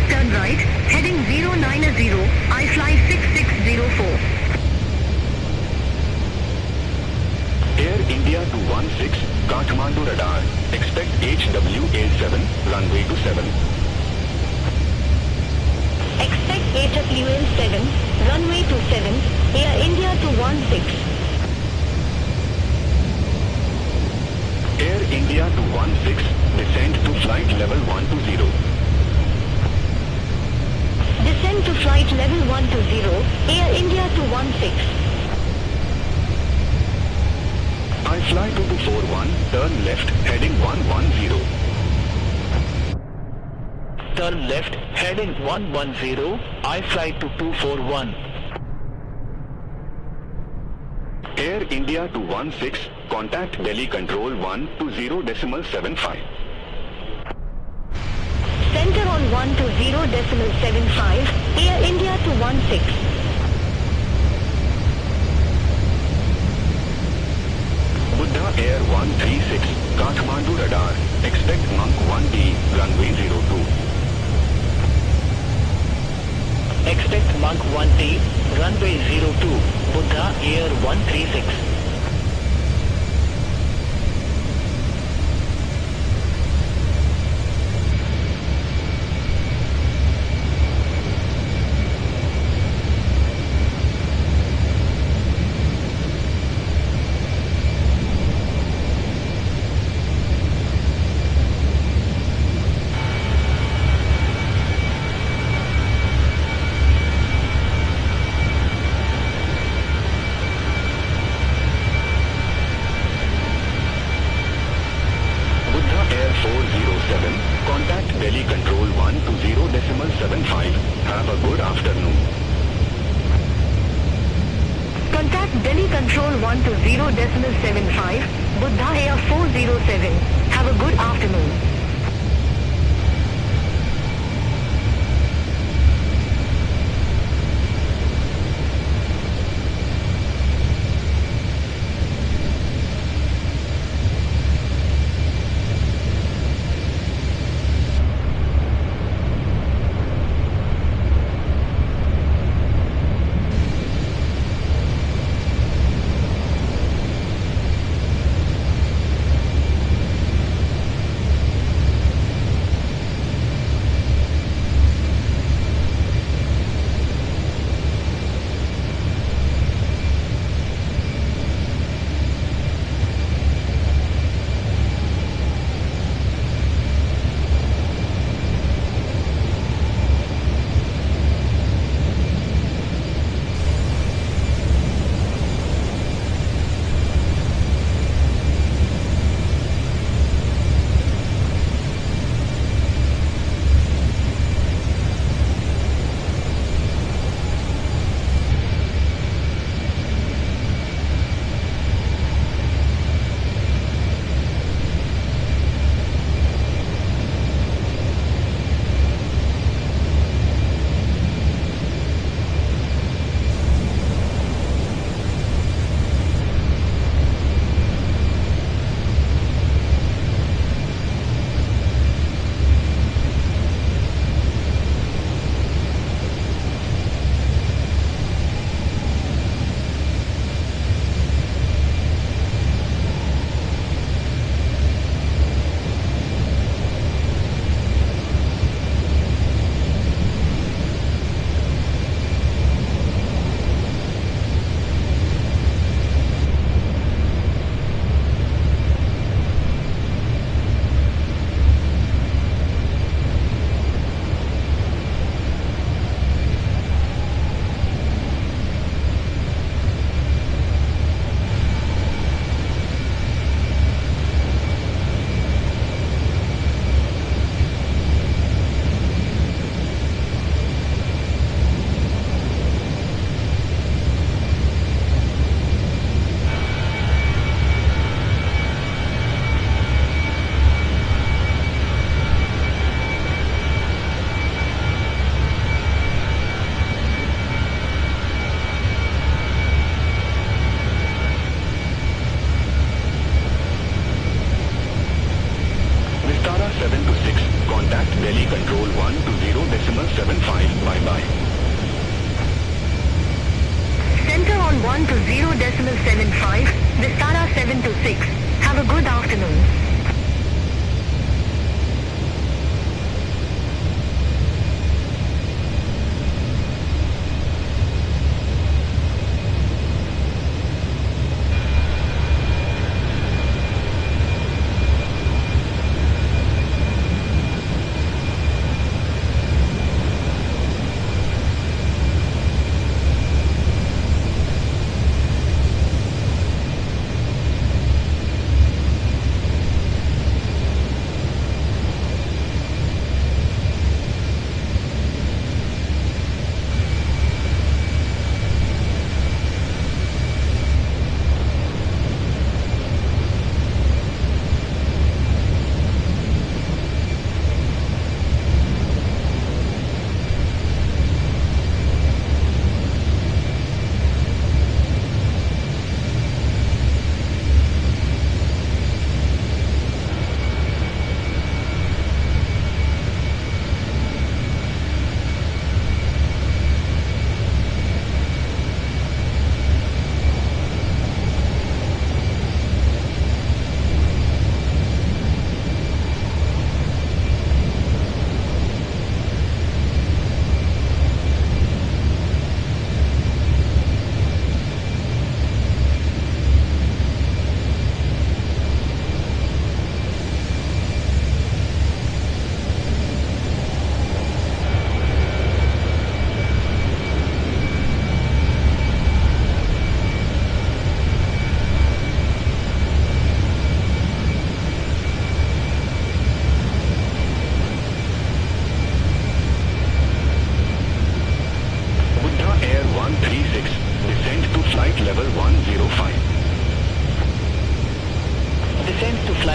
Turn right, heading 090, I fly 6604. Air India 216, Kathmandu radar. Expect HWA7, runway 27. Expect AWL 7, runway 27, Air India 216. Air India 216, descend to flight level 120. Descend to flight level 120, Air India 216. I fly 2241, turn left, heading 110. Turn left, heading 110. I fly to 241. Air India 216, contact Delhi Control 120.75. Center on 120.75, Air India 216. Buddha Air 136, Kathmandu radar, expect Monk 1D, runway 02. Expect Monk 1D, runway 02, Buddha Air 136. Contact Delhi Control 120.75, Buddha Air 407. Have a good afternoon.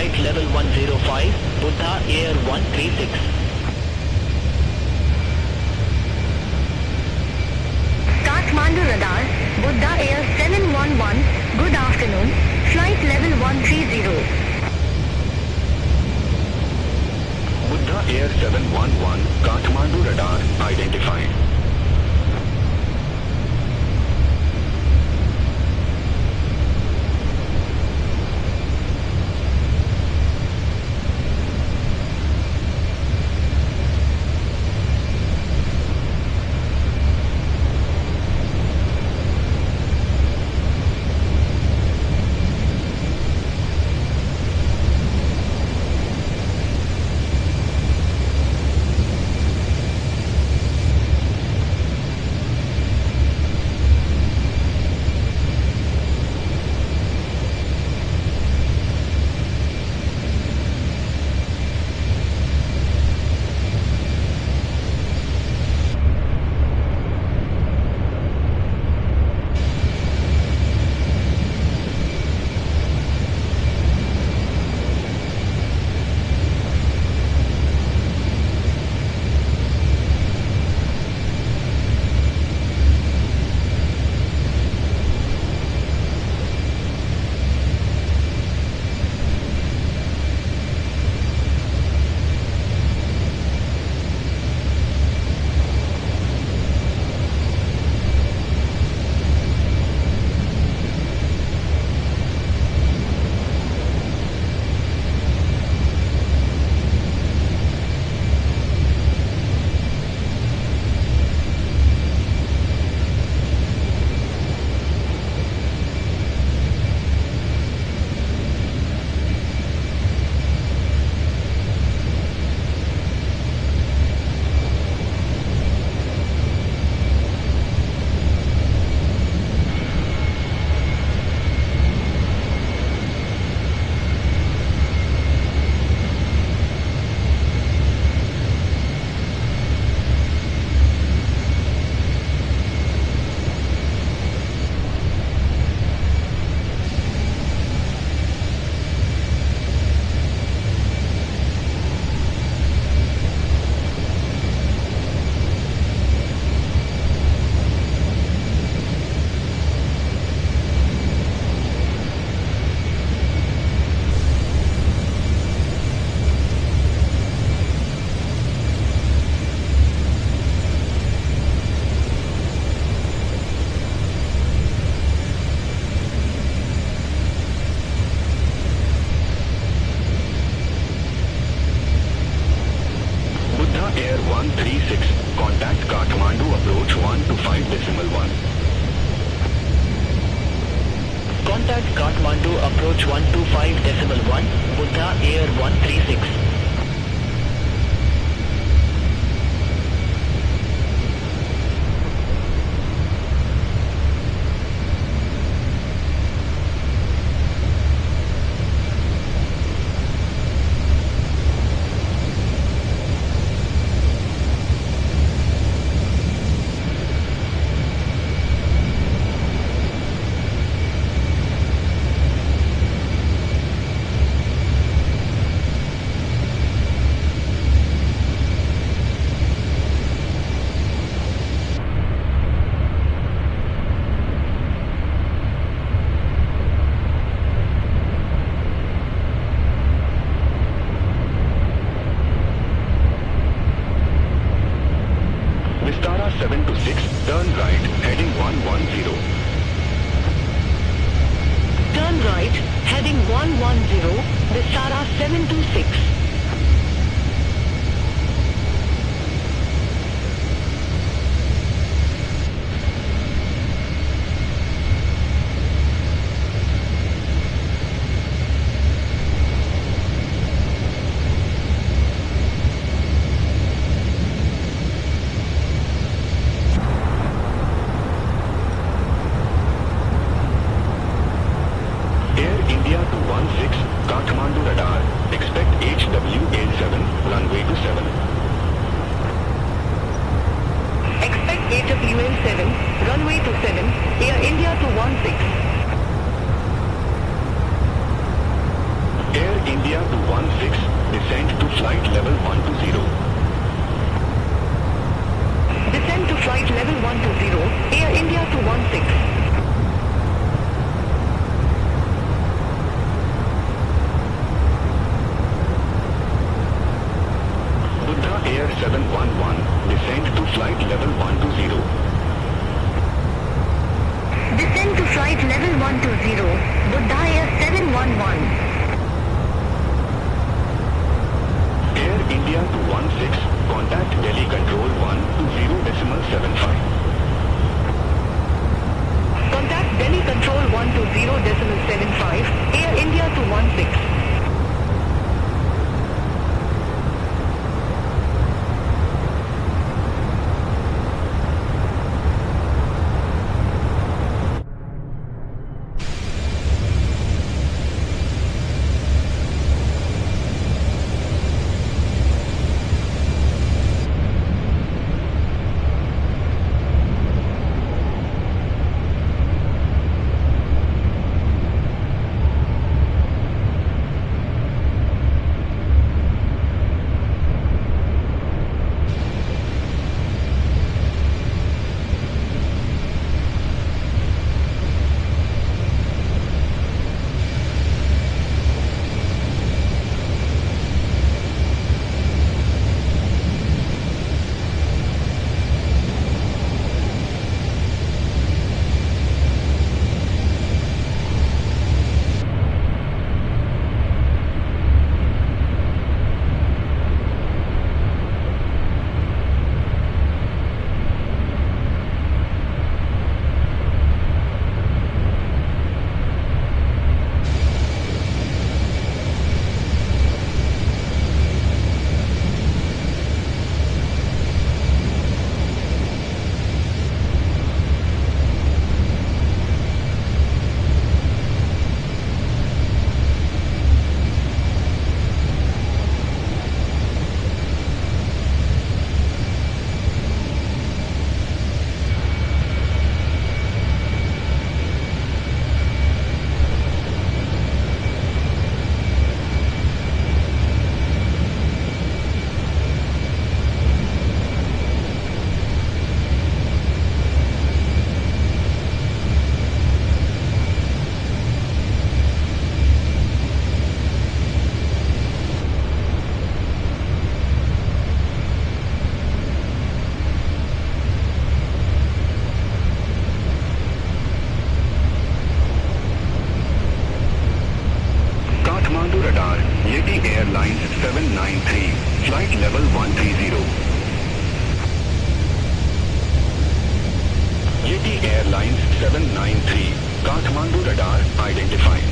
flight level 105, Buddha Air 136. Kathmandu radar, Buddha Air 711, good afternoon, flight level 130. Buddha Air 711, Kathmandu radar identified. Air 136, contact Kathmandu approach 125.1. Contact Kathmandu approach 125.1, Buddha Air 136. Vistara 726, turn right, heading 110. Turn right, heading 110, Vistara 726. Air India 216, Kathmandu radar, expect HWA7, runway to 7. Expect HWL 7, runway to 7, Air India 216. Air India descend to flight level 120. Descend to flight level 120, Air India 216. Air 711, descend to flight level 120. Descend to flight level 120, Buddha Air 711. Air India 216, contact Delhi Control 120.75. Contact Delhi Control 120.75, Air India 216. Airlines 793, flight level 130. Yeti Airlines 793, Kathmandu radar identified.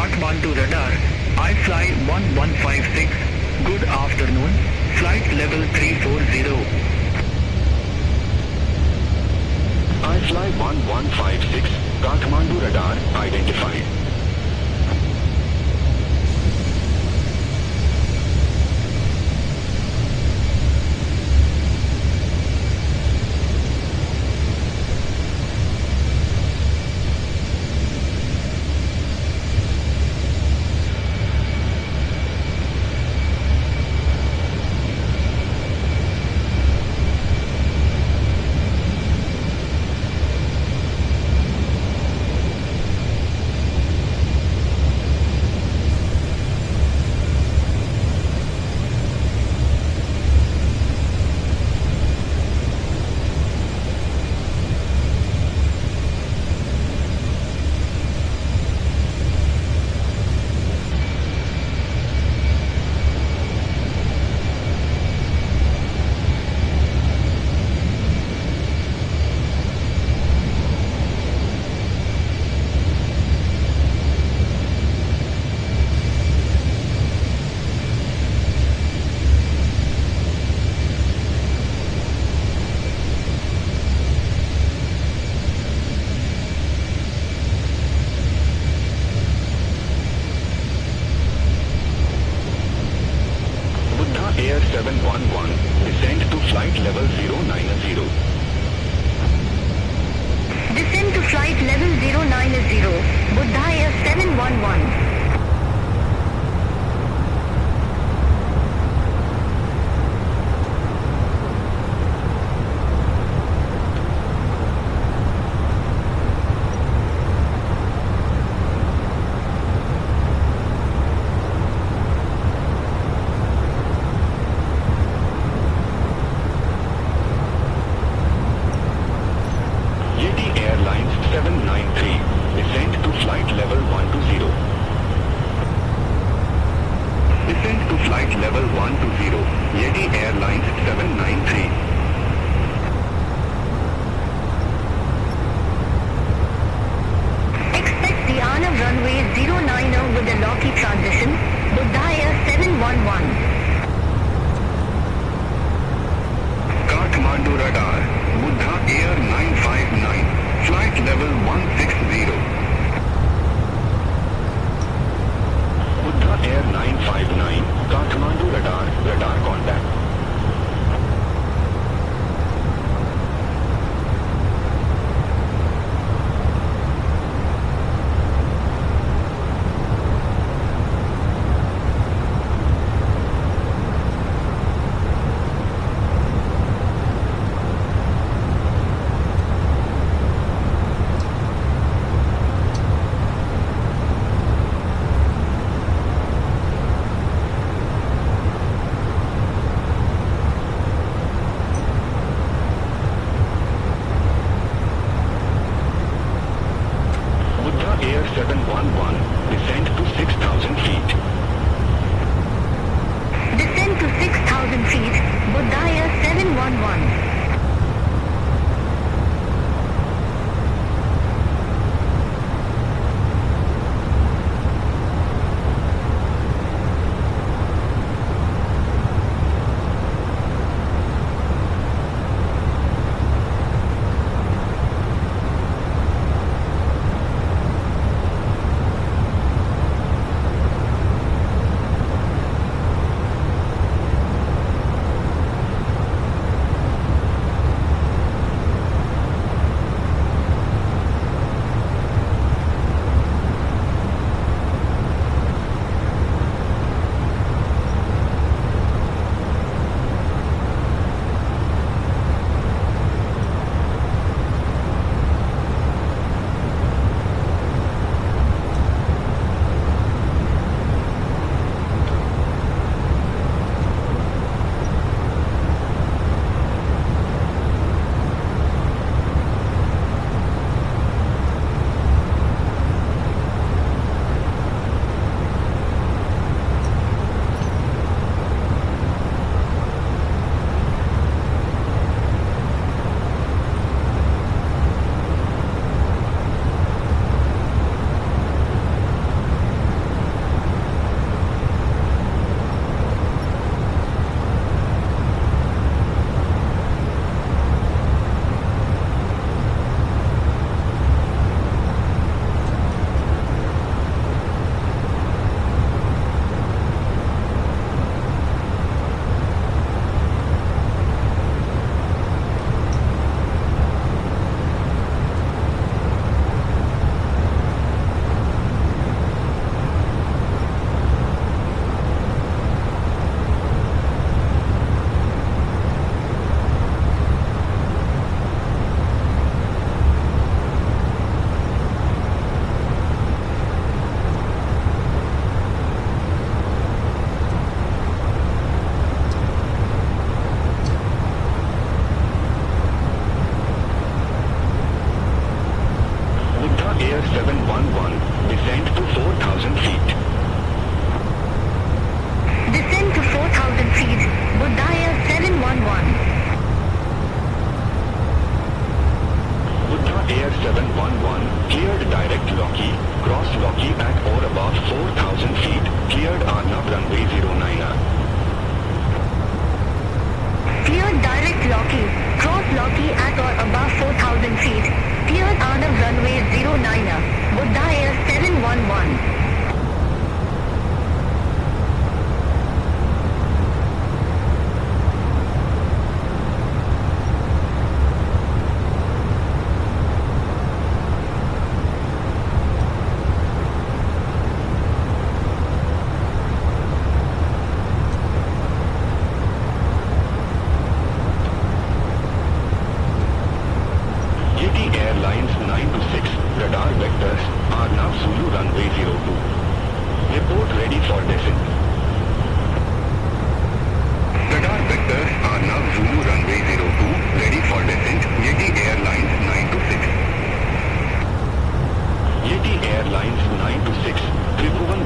Kathmandu radar, iFly 1156, good afternoon, flight level 340. iFly 1156, Kathmandu radar identified. Air 711, descend to flight level 090. Descend to flight level 090, Buddha Air 711. Airlines 793, descend to flight level 120. Descend to flight level 120, Yeti Airlines 793. Expect the Arnav runway 090 with a locky transition, Buddha Air 711. Kathmandu radar, Buddha Air 959, flight level 160. Buddha Air 959, Kathmandu radar, radar contact.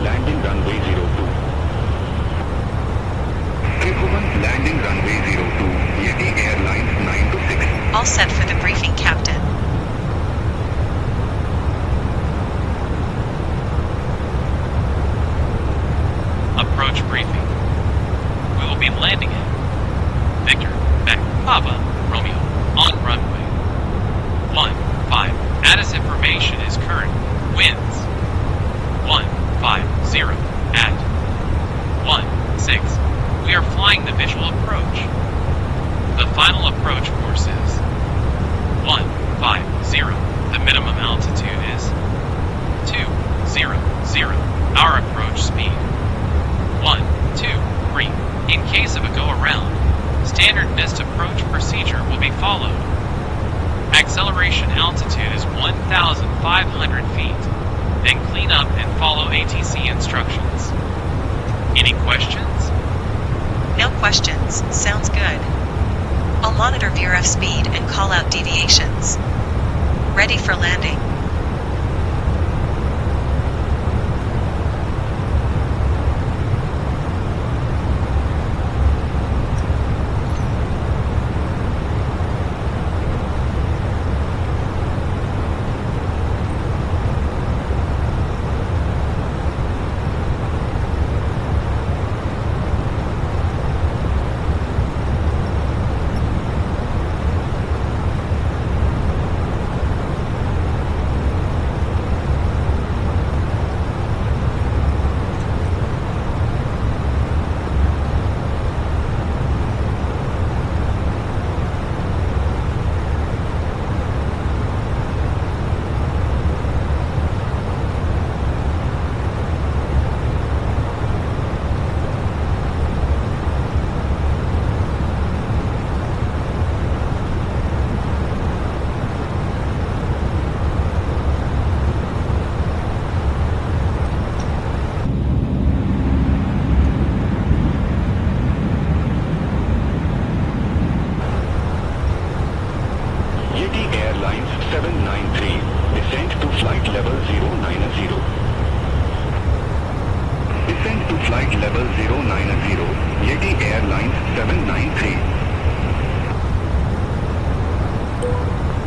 landing runway 02. Tribhuvan, landing runway 02, Yeti Airlines 9 to 6. All set for the briefing, Captain. Approach briefing. We will be landing at Victor, Beck, Papa, Romeo, on runway 15. Addis information is current. Winds 150 at 16. We are flying the visual approach. The final approach course is 150. The minimum altitude is 200. Our approach speed 123. In case of a go-around, standard missed approach procedure will be followed. Acceleration altitude is 1,500 feet. Then clean up and follow ATC instructions. Any questions? No questions. Sounds good. I'll monitor VRF speed and call out deviations. Ready for landing.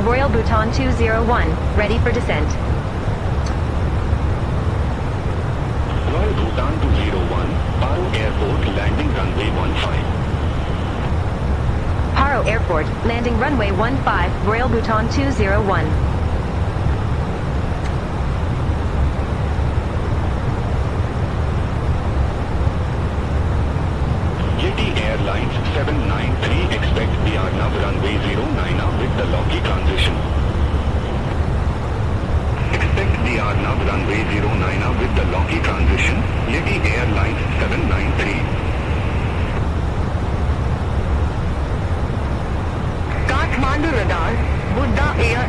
Royal Bhutan 201, ready for descent. Royal Bhutan 201, Paro Airport, landing runway 15. Paro Airport, landing runway 15, Royal Bhutan 201. Yeti Airlines 793, expect the Arnav runway 09 with the Loki transition. Expect the Arnav runway 09 with the Loki transition, Yeti Airlines 793. Kathmandu radar, Buddha Air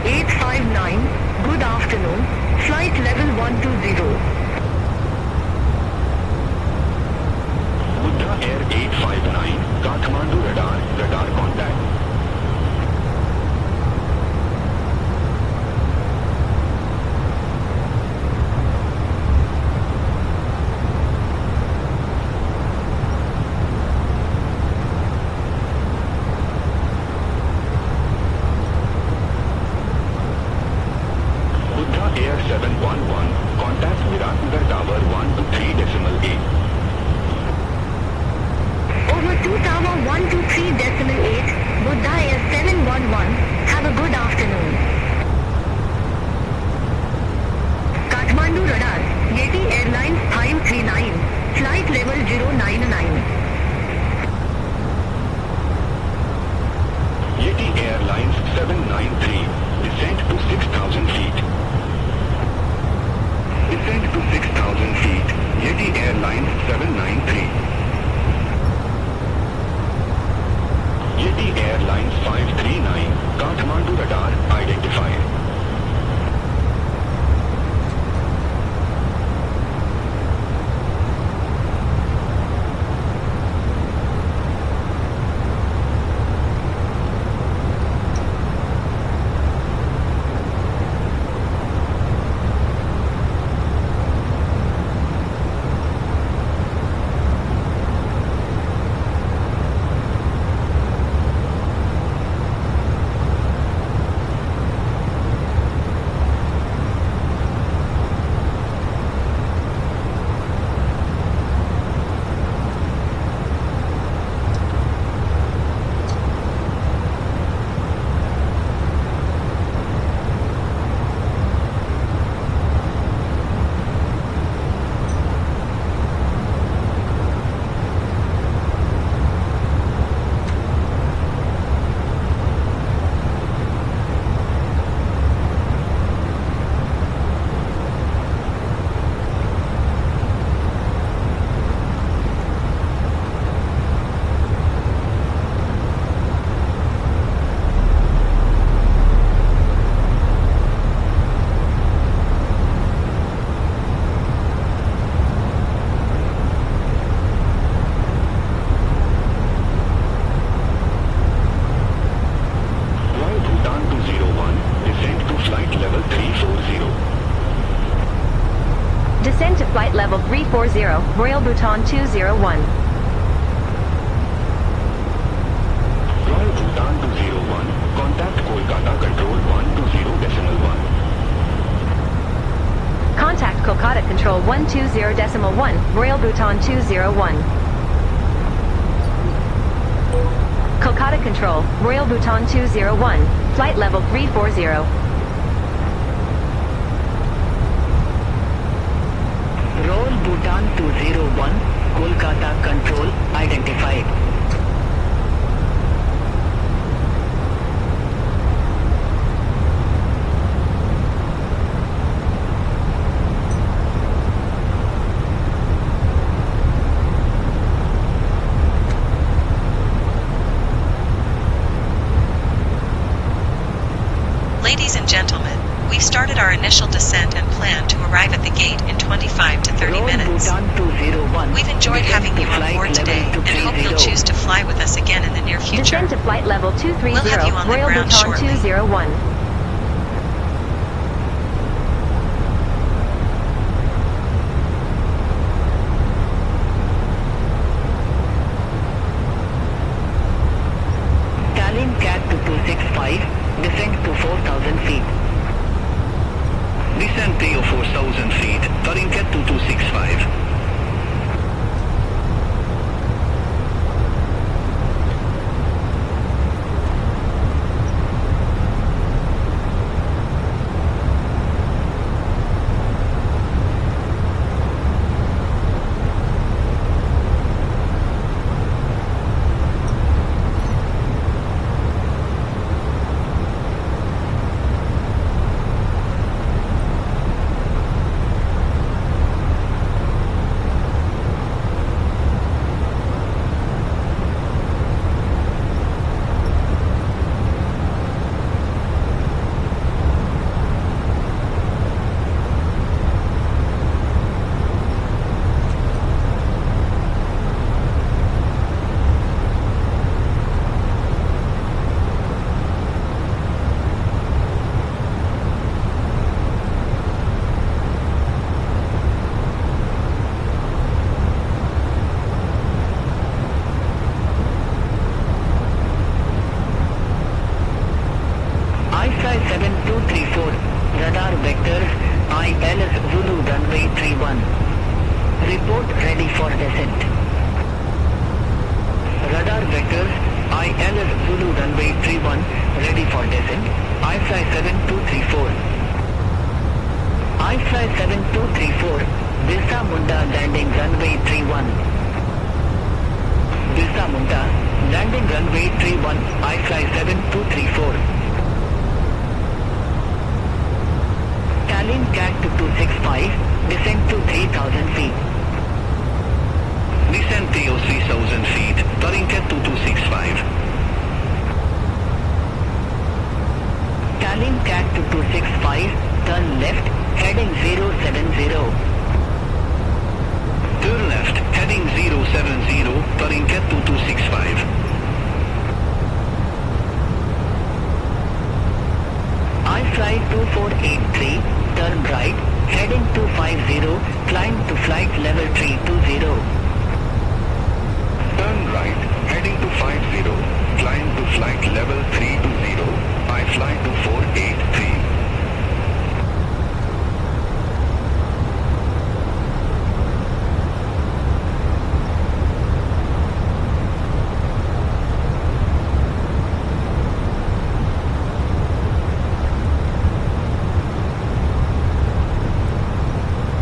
flight level 340, Royal Bhutan 201. Royal Bhutan 201, contact Kolkata Control 120.1. Contact Kolkata Control 120.1, Royal Bhutan 201. Kolkata Control, Royal Bhutan 201, flight level 340. Royal Bhutan 201, Kolkata Control identified. Ladies and gentlemen, we've started our initial descent and plan to arrive at the gate in 25 to 30 Royal minutes. Bhutan 201. We've enjoyed descend having to you on flight board level today and hope you'll 230. choose to fly with us again in the near future. Descend to flight level 230, We'll have you on the Royal ground Bhutan shortly. 201. Tallinn CAT to 265, descend to 4,000 feet. Descent TO 4,000 feet, Terrain CAT to 265. ISI 7234, radar vectors, ILS Zulu runway 31. Report ready for descent. Radar vectors, ILS Zulu runway 31, ready for descent, ISI 7234. ISI 7234, Birsa Munda landing runway 31. Birsa Munda, landing runway 31, ISI 7234. Tallinn CAT to 265, descend to 3,000 feet. Descent TO 3,000 feet, Terrain CAT to 265. Tallinn CAT to 265, turn left, heading 070. Turn left, heading 070, Terrain CAT to 265. IFly 2483, turn right, heading 250, climb to flight level 320. Turn right, heading to 50, climb to flight level 320, IFly 2483.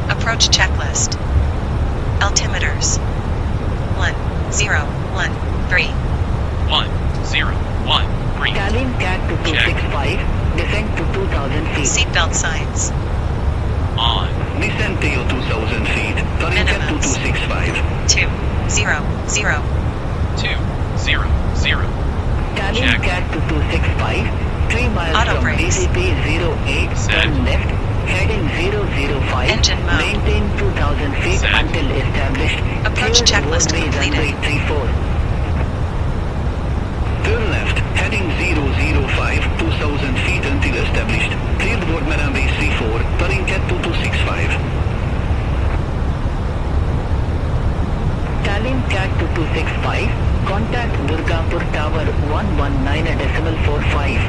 Approach checklist. Altimeters. 1013. 1013. Tallinn CAT to 265, descend to 2,000 feet. Seatbelt signs. On. Descent TO 2,000 feet, Terrain CAT to Minimums. 265. 200. 200. Tallinn Check. CAT to 265, 3 miles Auto from brakes. BCP 08, Set. turn left, heading 005, Engine mode. maintain 2,000 feet Set. until established. Approach Cleared checklist roadway completed. runway 34. Turn left, heading 005, 2,000 feet until established. Cleared road runway 34, Terrain CAT to 265. Cat 2265, contact Durgapur Tower 119.45.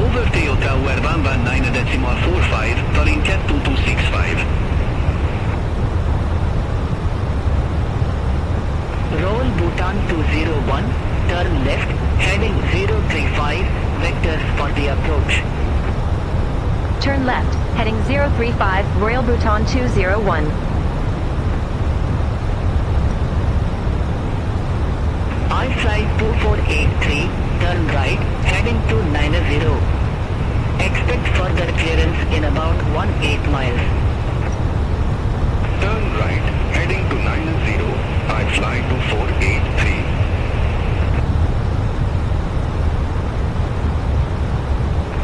Over Theo Tower 119.45, Terrain Cat 2265. Roll Bhutan 201, turn left, heading 035, vectors for the approach. Turn left, heading 035, Royal Bhutan 201. I-Flight 2483, turn right, heading to 90. Expect further clearance in about 18 miles. Turn right, heading to 90. I-Fly 2483.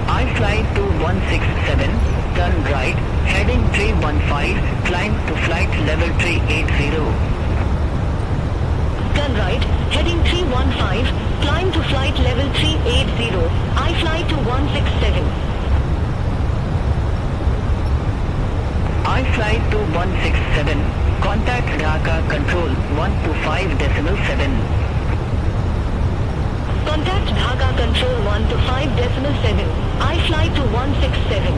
I-Flight 2167, turn right, heading 315, climb to flight level 380. Turn right, heading 315, climb to flight level 380, I-Flight 2167. I-Flight 2167, contact Dhaka control 125.7. Contact Dhaka control 125.7, I-Flight 2167.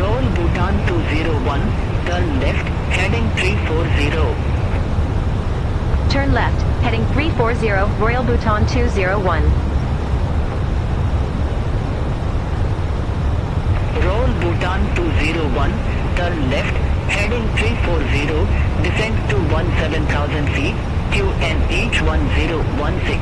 Roll Bhutan 201, turn left, heading 340. Turn left, heading 340, Royal Bhutan 201. Roll Bhutan 201, turn left, heading 340, descend to 17,000 feet, QNH 1016.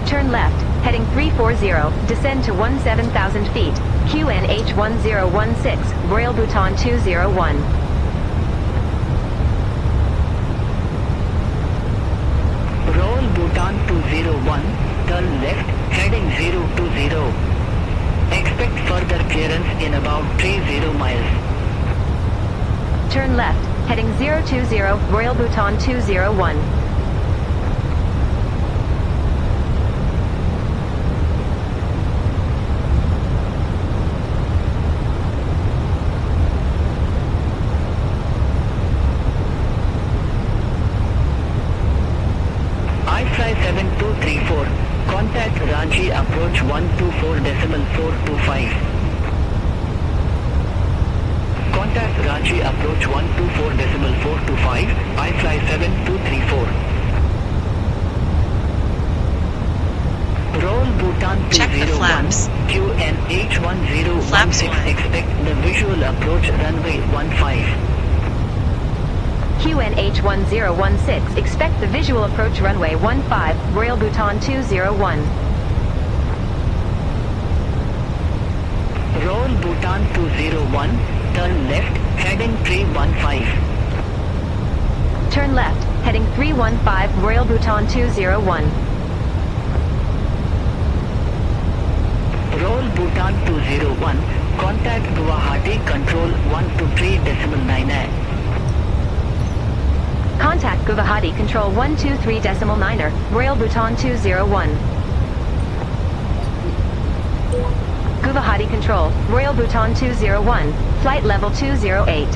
Turn left, heading 340, descend to 17,000 feet, QNH 1016, Royal Bhutan 201. Roll Bhutan 201, turn left, heading 020. Expect further clearance in about 30 miles. Turn left, heading 020, Royal Bhutan 201. I-Fly 7234, contact Ranchi approach 124.425. Contact Ranchi approach 124.425, I-Fly 7234. Roll Bhutan Check the 201, flaps. QNH 1016, Flaps one. expect the visual approach runway 15. QNH 1016, expect the visual approach runway 15, Royal Bhutan 201. Roll Bhutan 201, turn left, heading 315. Turn left, heading 315, Royal Bhutan 201. Roll Bhutan 201, contact Guwahati control 123.9. Contact Guwahati control 123.9, Royal Bhutan 201. Guwahati control, Royal Bhutan 201, flight level 208.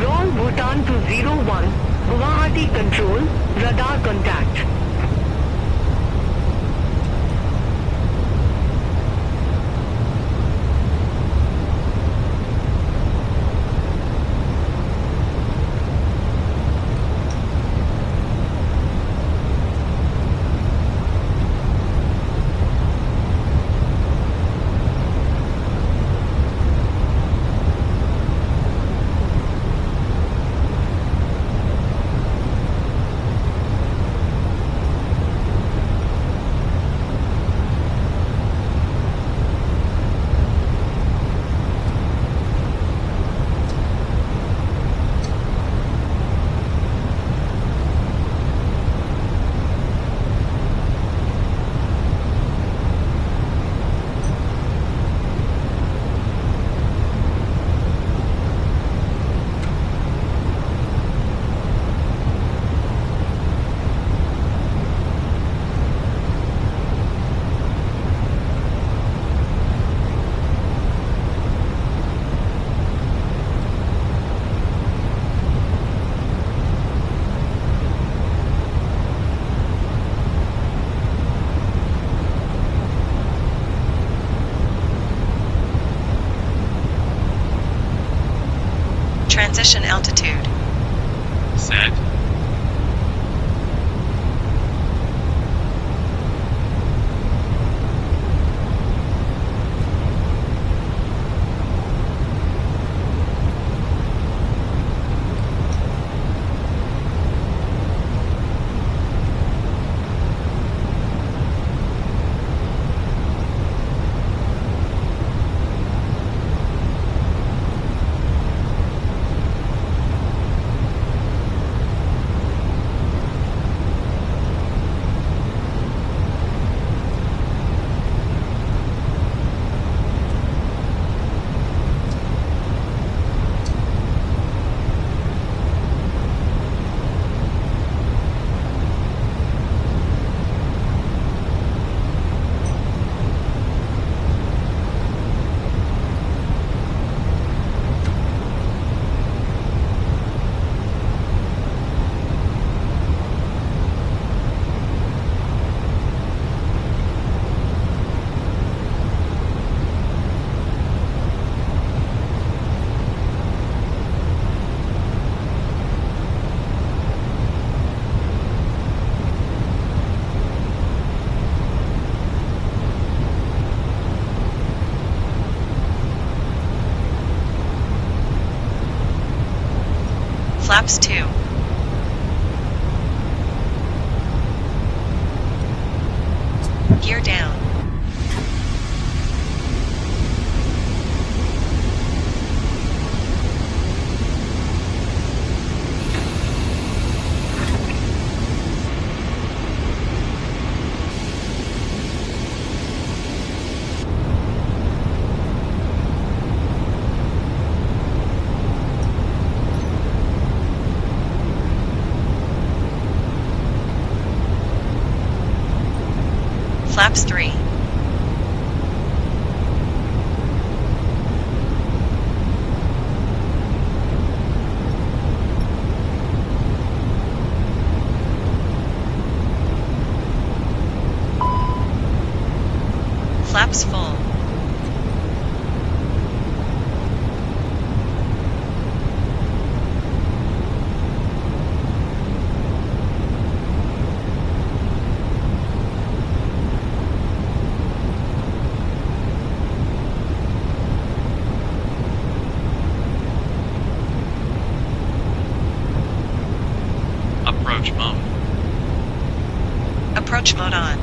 Roll Bhutan 201, Guwahati control, radar contact. Transition altitude. Set. Flaps 2. Gear down. Flaps 3. Flaps full. Approach mode. Approach mode on.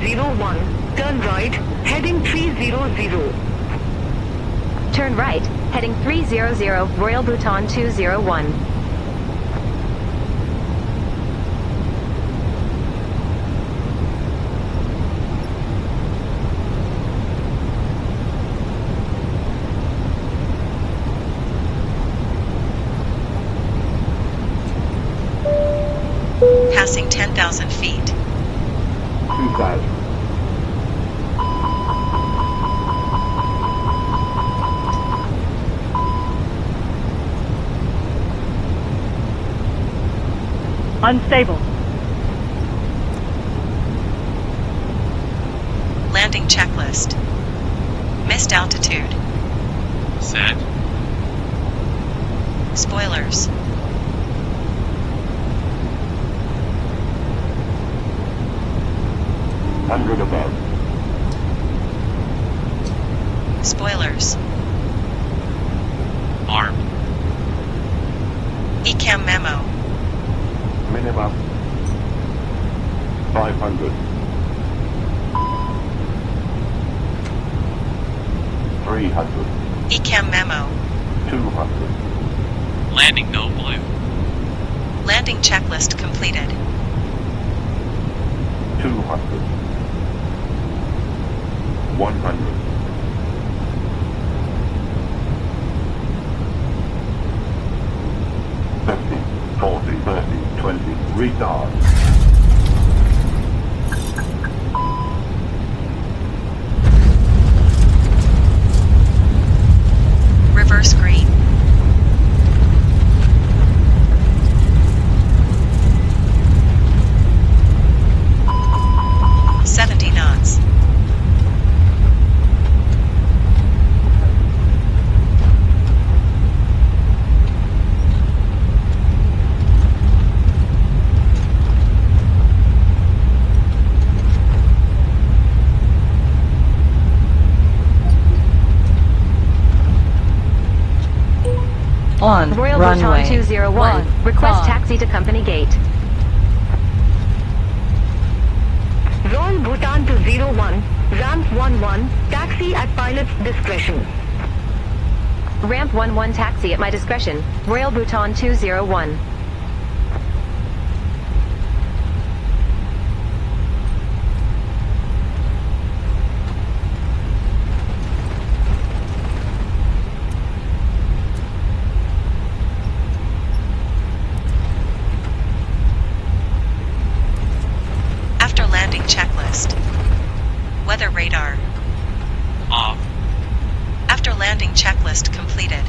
PT-001, turn right, heading 300. Turn right, heading 300, Royal Bhutan 201. Passing 10,000 feet. 2,000. Unstable. Landing checklist. Missed altitude. Set. Spoilers. Hundred above. Spoilers. Armed. Ecam memo. Minimum 500. 300. Ecam memo. 200. Landing no blue. Landing checklist completed. 200. 100. 50, 40, 30, 20, retard. Reverse green. knots. On Royal runway Bhutan 201. Request taxi to company gate. Royal Bhutan 201, ramp 11, taxi at pilot's discretion. Ramp 11 taxi at my discretion. Royal Bhutan 201. After landing checklist. Weather radar. Off. After landing checklist completed.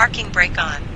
Parking brake on.